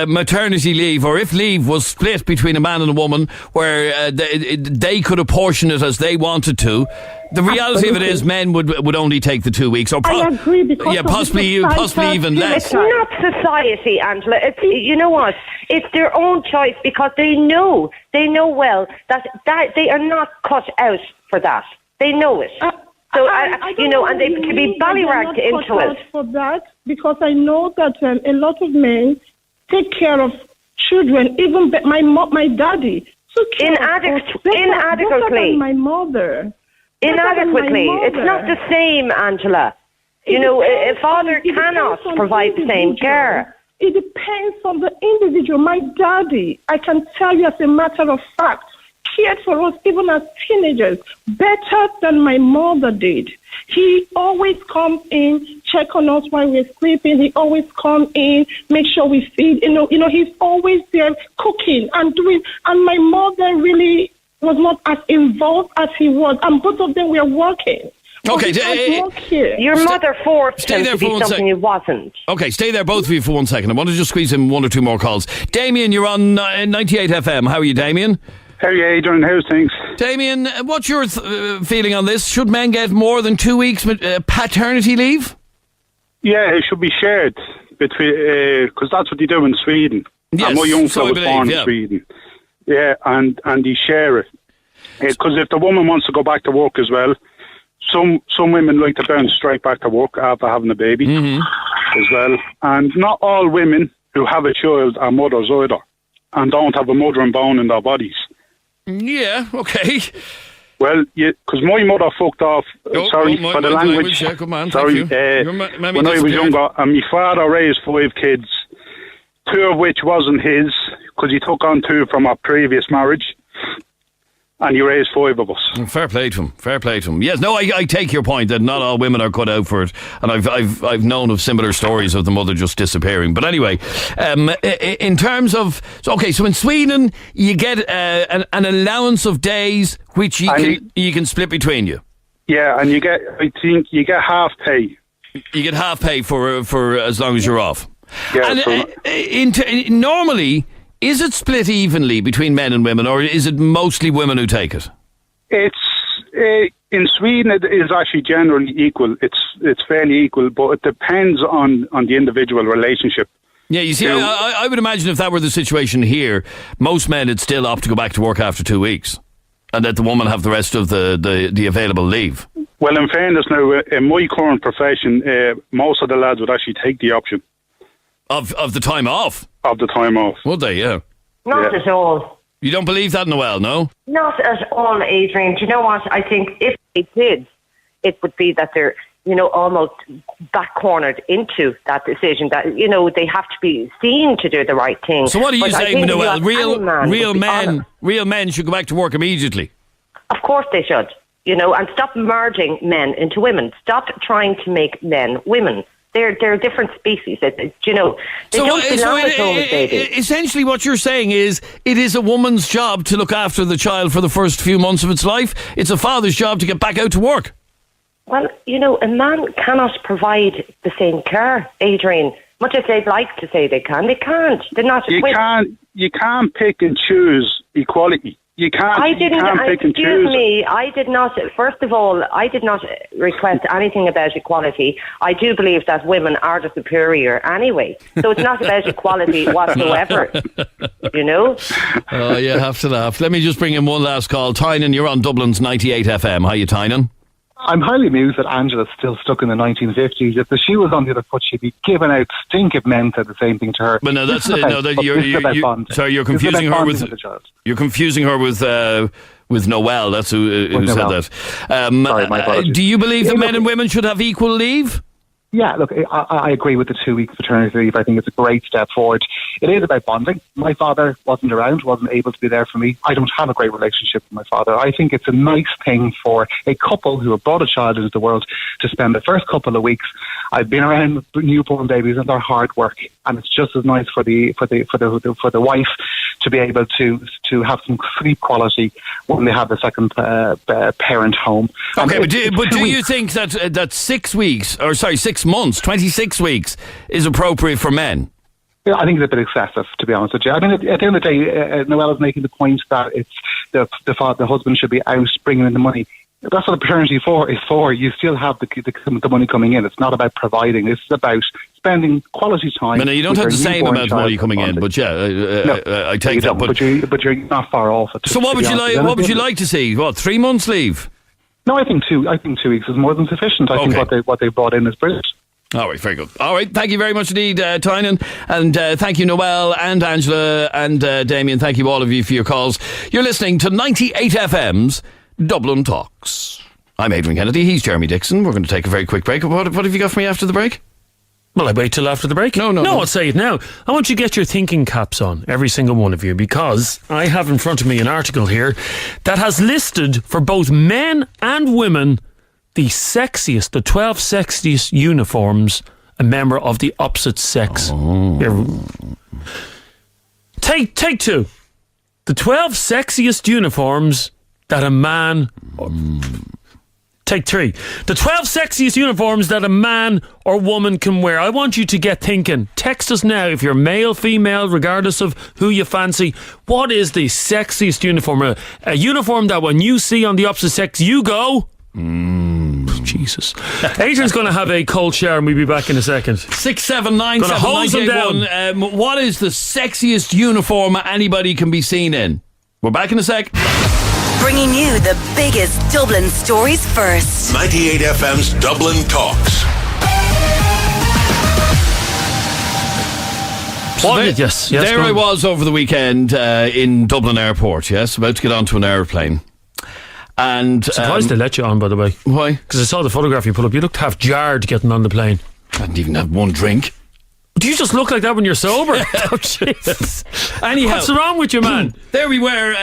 maternity leave or if leave was split between a man and a woman where they could apportion it as they wanted to, the reality of it is men would only take the 2 weeks. Or I agree, because possibly even less. It's not society, Angela. You know what? It's their own choice, because they know well that they are not cut out for that. They know it. And they can be ballyragged into it. For that, because I know that a lot of men take care of children. Even my daddy took care inadequately. My mother. Inadequately. It's not the same, Angela. A father cannot provide the same care. It depends on the individual. My daddy, I can tell you as a matter of fact, cared for us even as teenagers better than my mother did. He always come in, check on us while we're sleeping. He always come in, make sure we feed. He's always there cooking and doing. And my mother really was not as involved as he was, and both of them were working. Okay, your mother forced him to be something he wasn't. Okay, stay there, both of you, for 1 second. I want to just squeeze in 1 or 2 more calls. Damien, you're on 98 FM. How are you, Damien? How are you, Adrian? How's things? Damien, what's your feeling on this? Should men get more than 2 weeks paternity leave? Yeah, it should be shared between, because that's what they do in Sweden. Yes, and my young fellow was born in Sweden. Yeah, and they share it. Because if the woman wants to go back to work as well, some women like to bounce straight back to work after having a baby as well. And not all women who have a child are mothers either, and don't have a mother and bone in their bodies. Yeah, okay. Well, because my mother fucked off. Sorry for the language. Yeah, come on, sorry. thank you. When I was younger, and my father raised 5 kids, 2 of which wasn't his, because he took on 2 from a previous marriage. And he raised 5 of us. Fair play to him. Fair play to him. Yes, no, I take your point that not all women are cut out for it, and I've known of similar stories of the mother just disappearing. But anyway, in terms of so in Sweden you get an allowance of days which you can split between you. Yeah, and I think you get half pay. You get half pay for as long as you're off. Yeah. And normally. Is it split evenly between men and women, or is it mostly women who take it? It's in Sweden. It is actually generally equal. It's fairly equal, but it depends on the individual relationship. Yeah, you see, I would imagine if that were the situation here, most men would still opt to go back to work after 2 weeks, and let the woman have the rest of the available leave. Well, in fairness, now in my current profession, most of the lads would actually take the option of the time off. Of the time off. Would they, yeah? Not at all. You don't believe that, Noelle, no? Not at all, Adrian. Do you know what? I think if they did, it would be that they're, almost back-cornered into that decision, that, they have to be seen to do the right thing. So what are you saying, Noelle? Real men should go back to work immediately? Of course they should, and stop merging men into women. Stop trying to make men women. They're different species. They don't belong at home as they do. Essentially what you're saying is it is a woman's job to look after the child for the first few months of its life. It's a father's job to get back out to work. Well, a man cannot provide the same care, Adrian. Much as they'd like to say they can, they can't. They're not. You can't pick and choose equality. You can't. Excuse me. I did not. First of all, I did not request anything about equality. I do believe that women are the superior anyway. So it's not about equality whatsoever. Oh, you have to laugh. Let me just bring in one last call. Tynan, you're on Dublin's 98 FM. How are you, Tynan? I'm highly amused that Angela's still stuck in the 1950s. If the shoe was on the other foot, she'd be giving out stink if men said the same thing to her. But no, that's you're confusing her with. You're confusing her with Noelle. That's who said that. Sorry, my apologies. Do you believe that men and women should have equal leave? Yeah, look, I agree with the 2 weeks paternity leave. I think it's a great step forward. It is about bonding. My father wasn't around, wasn't able to be there for me. I don't have a great relationship with my father. I think it's a nice thing for a couple who have brought a child into the world to spend the first couple of weeks. I've been around newborn babies and they're hard work, and it's just as nice for the wife to be able to have some sleep quality when they have the second parent home. Okay, but do you think that 6 weeks, or sorry, 6 months, 26 weeks is appropriate for men? Yeah, I think it's a bit excessive, to be honest with you. I mean, at the end of the day, Noelle is making the point that it's the husband should be out bringing in the money. That's what the paternity is for. You still have the money coming in. It's not about providing. It's about spending quality time. No, you don't have the same amount of money coming in, but I take that. But you're not far off. So what would you like? What would you like to see? 3 months leave? No, I think 2 weeks is more than sufficient. I think what they brought in is brilliant. All right, very good. All right, thank you very much indeed, Tynan. And thank you, Noelle and Angela and Damien. Thank you, all of you, for your calls. You're listening to 98 FM's Dublin Talks. I'm Adrian Kennedy. He's Jeremy Dixon. We're going to take a very quick break. What have you got for me after the break? Well, I wait till after the break. No, I'll say it now. I want you to get your thinking caps on, every single one of you, because I have in front of me an article here that has listed for both men and women the 12 sexiest uniforms a member of the opposite sex. Take 2. The 12 sexiest uniforms that a man... Take 3. The 12 sexiest uniforms that a man or woman can wear. I want you to get thinking. Text us now if you're male, female, regardless of who you fancy. What is the sexiest uniform? A uniform that when you see on the opposite sex, you go... Jesus. Adrian's going to have a cold shower and we'll be back in a second. 6797981. What is the sexiest uniform anybody can be seen in? We're back in a sec. Bringing you the biggest Dublin stories first. 98 FM's Dublin Talks. There I was over the weekend in Dublin Airport, about to get onto an aeroplane. And surprised they let you on, by the way. Why? Because I saw the photograph you put up. You looked half jarred getting on the plane. I didn't even have one drink. Do you just look like that when you're sober? Oh, Jesus. Anyhow, what's wrong with you, man? There we were,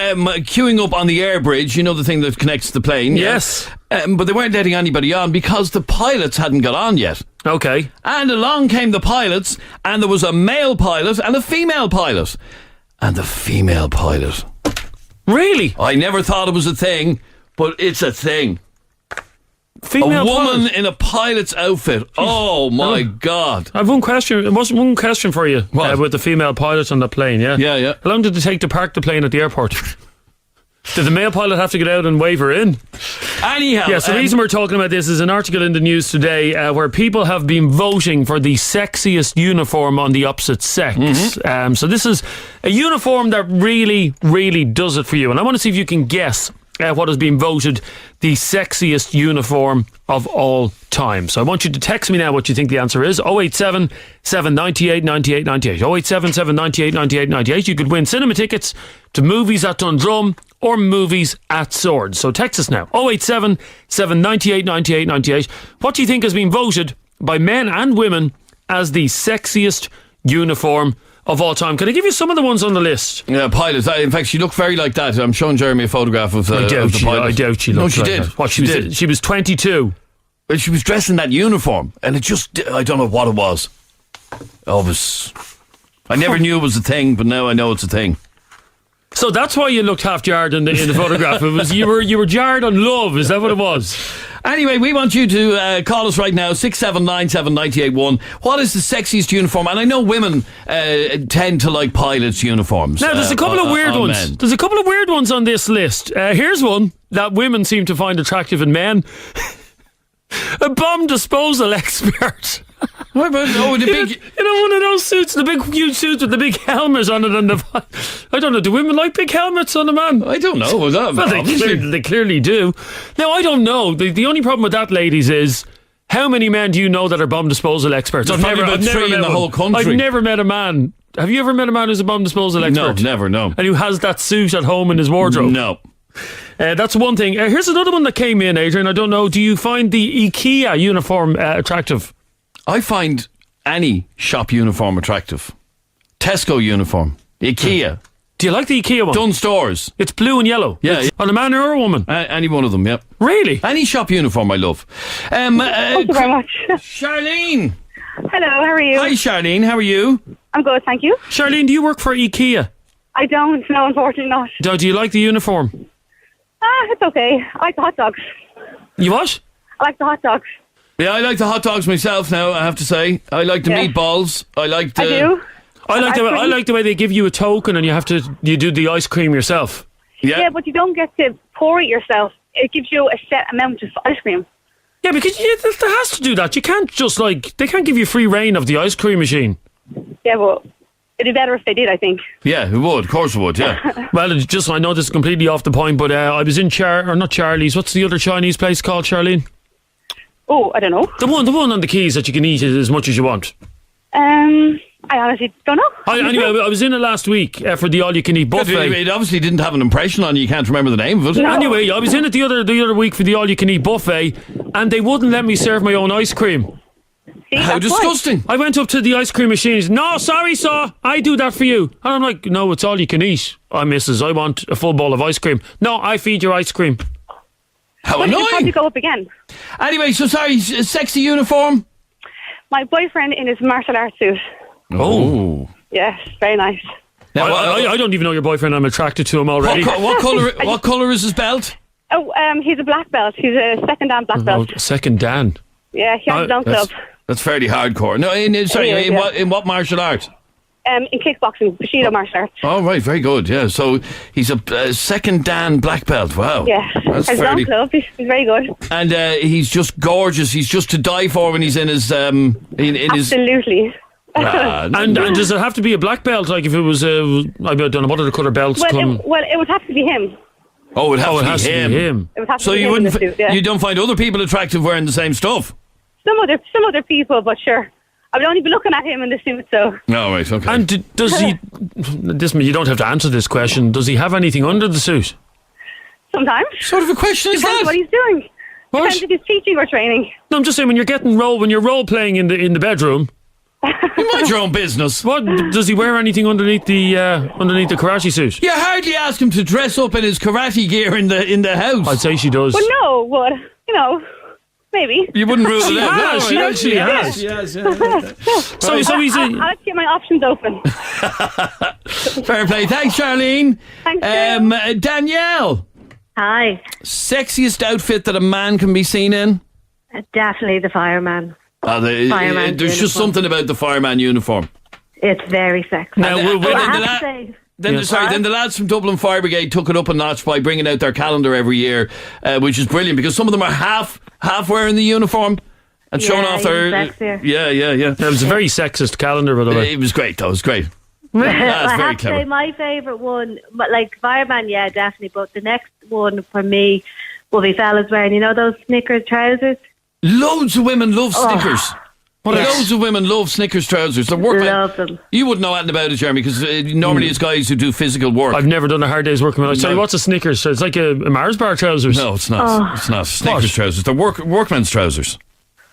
queuing up on the air bridge, you know, the thing that connects the plane. Yes. But they weren't letting anybody on because the pilots hadn't got on yet. Okay. And along came the pilots, and there was a male pilot and a female pilot. And the female pilot. Really? I never thought it was a thing, but it's a thing. Female a woman pilot? in a pilot's outfit. Oh my God! I have one question. One question for you. What? With the female pilot on the plane. Yeah. Yeah. How long did it take to park the plane at the airport? Did the male pilot have to get out and wave her in? Anyhow, yes. The reason we're talking about this is an article in the news today where people have been voting for the sexiest uniform on the opposite sex. Mm-hmm. So this is a uniform that really, really does it for you. And I want to see if you can guess what has been voted the sexiest uniform of all time. So I want you to text me now what you think the answer is. 087 798 98 98. 087 798 98 98. You could win cinema tickets to movies at Dundrum or movies at Swords. So text us now. 087 798 98 98. What do you think has been voted by men and women as the sexiest uniform of all time? Can I give you some of the ones on the list? Yeah, pilots. In fact, she looked very like that. I'm showing Jeremy a photograph of the pilot. I doubt she looked. No, she like did. That. What, she did. She was 22. Well, she was dressed in that uniform, and it just, I don't know what it was. I never knew it was a thing, but now I know it's a thing. So that's why you looked half jarred in the photograph. It was you were jarred on love. Is that what it was? Anyway, we want you to call us right now, 6797981. What is the sexiest uniform? And I know women tend to like pilots' uniforms. Now, there's a couple of weird ones. Men. There's a couple of weird ones on this list. Here's one that women seem to find attractive in men. A bomb disposal expert. What about, the big... You know, one of those suits, the big huge suits with the big helmets on it. And I don't know, do women like big helmets on a man? I don't know. They clearly do. Now, I don't know. The only problem with that, ladies, is how many men do you know that are bomb disposal experts? I've never met in the whole country. I've never met a man. Have you ever met a man who's a bomb disposal expert? No, never, no. And who has that suit at home in his wardrobe? No. That's one thing. Here's another one that came in, Adrian. I don't know. Do you find the IKEA uniform attractive? I find any shop uniform attractive. Tesco uniform. IKEA. Do you like the IKEA one? Dunn Stores. It's blue and yellow. Yeah. On a man or a woman? Any one of them, yeah. Really? Any shop uniform I love. Thank you very much. Charlene. Hello, how are you? Hi, Charlene. How are you? I'm good, thank you. Charlene, do you work for IKEA? I don't, no, unfortunately not. Do you like the uniform? It's okay. I like the hot dogs. You what? I like the hot dogs. Yeah, I like the hot dogs myself now, I have to say. I like the meatballs. I like the... I do. I like the way they give you a token and you do the ice cream yourself. Yeah, but you don't get to pour it yourself. It gives you a set amount of ice cream. Yeah, because there has to do that. You can't just they can't give you free reign of the ice cream machine. Yeah, well, it'd be better if they did, I think. Yeah, it would. Of course it would, yeah. Well, I know this is completely off the point, but I was in not Charlie's. What's the other Chinese place called, Charlene? Oh, I don't know. The one on the quays that you can eat as much as you want. I honestly don't know. Anyway, I was in it last week for the all-you-can-eat buffet. It obviously didn't have an impression on you. You can't remember the name of it. No. Anyway, I was in it the other week for the all-you-can-eat buffet, and they wouldn't let me serve my own ice cream. See, how disgusting. I went up to the ice cream machine. No, sorry, sir. I do that for you. And I'm like, no, it's all you can eat. Missus, I want a full bowl of ice cream. No, I feed your ice cream. How annoying. How you go up again? Anyway, so sorry, sexy uniform? My boyfriend in his martial arts suit. Oh. Yes, very nice. Now, I don't even know your boyfriend. I'm attracted to him already. What colour is his belt? Oh, he's a black belt. He's a second Dan black belt. Second Dan? Yeah, he has his own club. That's fairly hardcore. No, in what martial art? In kickboxing, Bushido martial arts. Oh, right, very good, yeah. So he's a second Dan black belt, wow. Yeah, that's his own club, he's very good. And he's just gorgeous, he's just to die for when he's in his... Absolutely. And does it have to be a black belt? Like if it was, I don't know, what are the colour belts come? It would have to be him. Oh, it has to be him. It would have to so be him in the suit, yeah. You don't find other people attractive wearing the same stuff? Some other people, but sure. I would only be looking at him in the suit, so... No, right, okay. And does he... you don't have to answer this question. Does he have anything under the suit? Sometimes. Sort of a question is Depends that? what he's doing. What? Depends if he's teaching or training. No, I'm just saying when you're role playing in the bedroom. You mind your own business. What does he wear anything underneath the karate suit? You hardly ask him to dress up in his karate gear in the house. I'd say she does. Well, no, but, maybe. You wouldn't rule She it out. has, No, she yeah, actually has. Yes. So he's I'll have to get my options open. Fair play. Thanks, Charlene. Thanks, Danielle. Hi. Sexiest outfit that a man can be seen in? Definitely the fireman. There's Fireman just uniform. something about the fireman uniform. It's very sexy. Now, say, then the lads from Dublin Fire Brigade took it up a notch by bringing out their calendar every year, which is brilliant because some of them are half wearing the uniform and showing off their. sexier. Yeah. It was a very sexist calendar, by the way. It was great, though. It was great. I That's very have to say clever. my favourite one, but like fireman, yeah, definitely. But the next one for me will be fellas wearing, those Snickers trousers. Loads of women love Snickers. Yes. Loads of women love Snickers trousers. They're Love them. You wouldn't know anything about it, Jeremy, because normally it's guys who do physical work. I've never done a hard day's work in my life. Sorry, what's a Snickers? It's like a Mars bar trousers. No, it's not. It's not Snickers trousers. They're workman's trousers.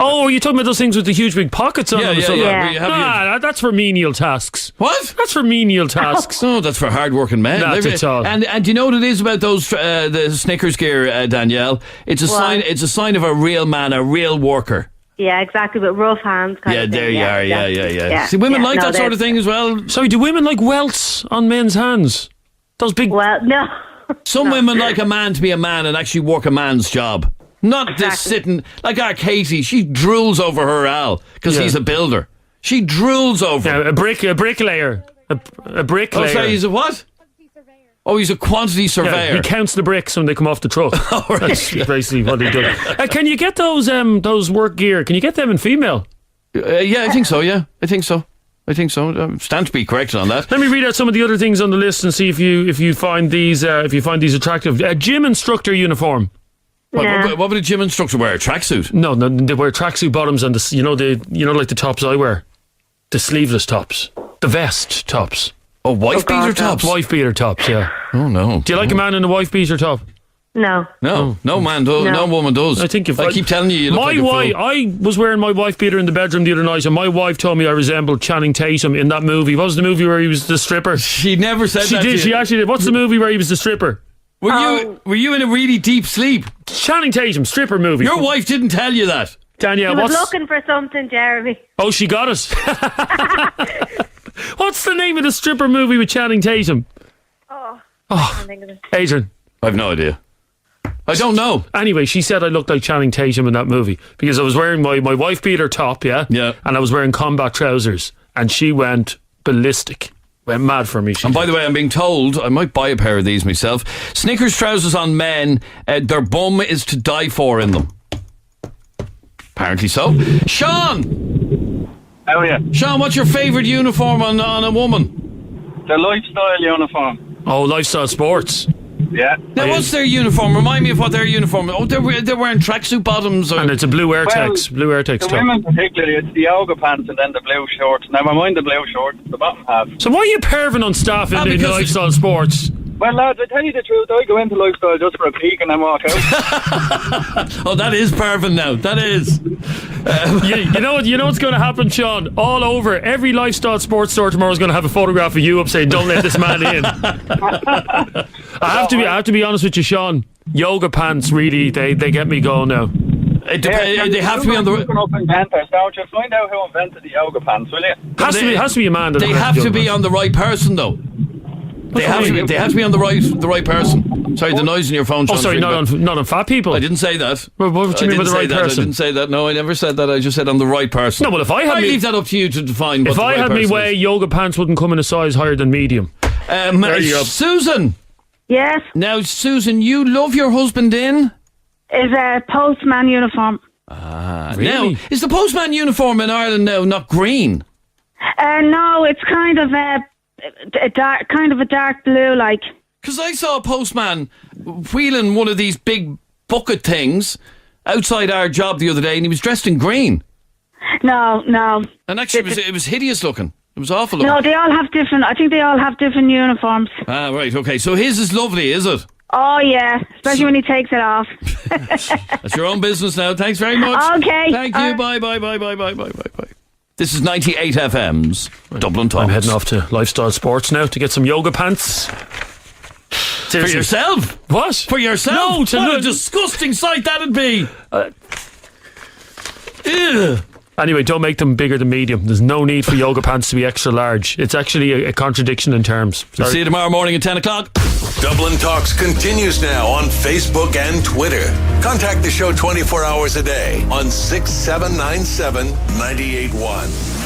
Oh, are you talking about those things with the huge big pockets on them? Yeah. Where you have That's for menial tasks. What? That's for menial tasks. Oh, that's for hard-working men. Not at all. And do you know what it is about those the Snickers gear, Danielle? It's a sign. It's a sign of a real man, a real worker. Yeah, exactly, with rough hands kind of thing. There you are. Yeah. See, women like No, that sort of thing as well. Sorry, do women like welts on men's hands? Those big. Well, no. Some women like a man to be a man and actually work a man's job. Not this sitting like our Katie. She drools over her Al because he's a builder. She drools over a bricklayer. A bricklayer. Oh, sorry, he's a what? Oh, he's a quantity surveyor. Yeah, he counts the bricks when they come off the truck. That's basically what he does. Can you get those work gear? Can you get them in female? Yeah, I think so. I think so. Stand to be corrected on that. Let me read out some of the other things on the list and see if you find these attractive. A gym instructor uniform. What would a gym instructor wear? A tracksuit? No, they wear tracksuit bottoms and like the tops I wear, the sleeveless tops, the vest tops. Oh, wife beater tops. Wife beater tops. Yeah. Oh no. Do you like a man in a wife beater top? No. No man does. No woman does. I think I keep telling you look like a fool. I was wearing my wife beater in the bedroom the other night, and my wife told me I resembled Channing Tatum in that movie. What was the movie where he was the stripper? She never said that. She did. She actually did. What's the movie where he was the stripper? Were you in a really deep sleep? Channing Tatum stripper movie. Your wife didn't tell you that, Danielle. He was looking for something, Jeremy. Oh, she got us. What's the name of the stripper movie with Channing Tatum? I can't think of it. Adrian. I have no idea. I don't know. Anyway, she said I looked like Channing Tatum in that movie because I was wearing my wife beater top, yeah, and I was wearing combat trousers, and she went ballistic. Went mad for me. And by the way, I'm being told I might buy a pair of these myself. Snickers trousers on men, their bum is to die for in them. Apparently so. Sean! How are you? Sean, what's your favourite uniform on a woman? The lifestyle uniform. Oh, Lifestyle Sports. Yeah. Now, what's their uniform? Remind me of what their uniform is. Oh, they're wearing tracksuit bottoms. And it's a blue Airtex. Blue Airtex The top. women particularly, it's the yoga pants and then the blue shorts. Never mind the blue shorts, the bottom half. So why are you perving on staff in Lifestyle Sports? Well, lads, I tell you the truth, I go into lifestyle just for a peek and then walk out. Oh, that is perving now. That is. You know what's going to happen, Sean? All over every Lifestyle Sports store tomorrow is going to have a photograph of you up saying, "Don't let this man in." I have to be honest with you, Sean. Yoga pants really they get me going now. They have to be on the. Inventors, don't you? Find out who invented the yoga pants, will you? Has to be a man. They have to be on the right person, though. They have to be on the right person. Sorry, the noise in your phone. Oh, sorry, not on fat people. I didn't say that. Well, what do you mean by the right person? I didn't say that. No, I never said that. I just said on the right person. No, well, if I had leave that up to you to define. If I had me way, yoga pants wouldn't come in a size higher than medium. There you go. Susan. Yes. Now, Susan, you love your husband in? Is a postman uniform. Really? Now, is the postman uniform in Ireland now not green? No, it's kind of a dark blue, like. Because I saw a postman wheeling one of these big bucket things outside our job the other day, and he was dressed in green. No. And actually, it was hideous looking. It was awful looking. No, they all have different. I think they all have different uniforms. Ah, right. Okay. So his is lovely, is it? Oh, yeah, especially when he takes it off. That's your own business now. Thanks very much. Okay. Thank you. Bye. This is 98 FM's Dublin Talks. I'm heading off to Lifestyle Sports now to get some yoga pants. For yourself? What? For yourself? No, what a disgusting sight that'd be. Ew. Anyway, don't make them bigger than medium. There's no need for yoga pants to be extra large. It's actually a contradiction in terms. Sorry. See you tomorrow morning at 10 o'clock. Dublin Talks continues now on Facebook and Twitter. Contact the show 24 hours a day on 6797 981.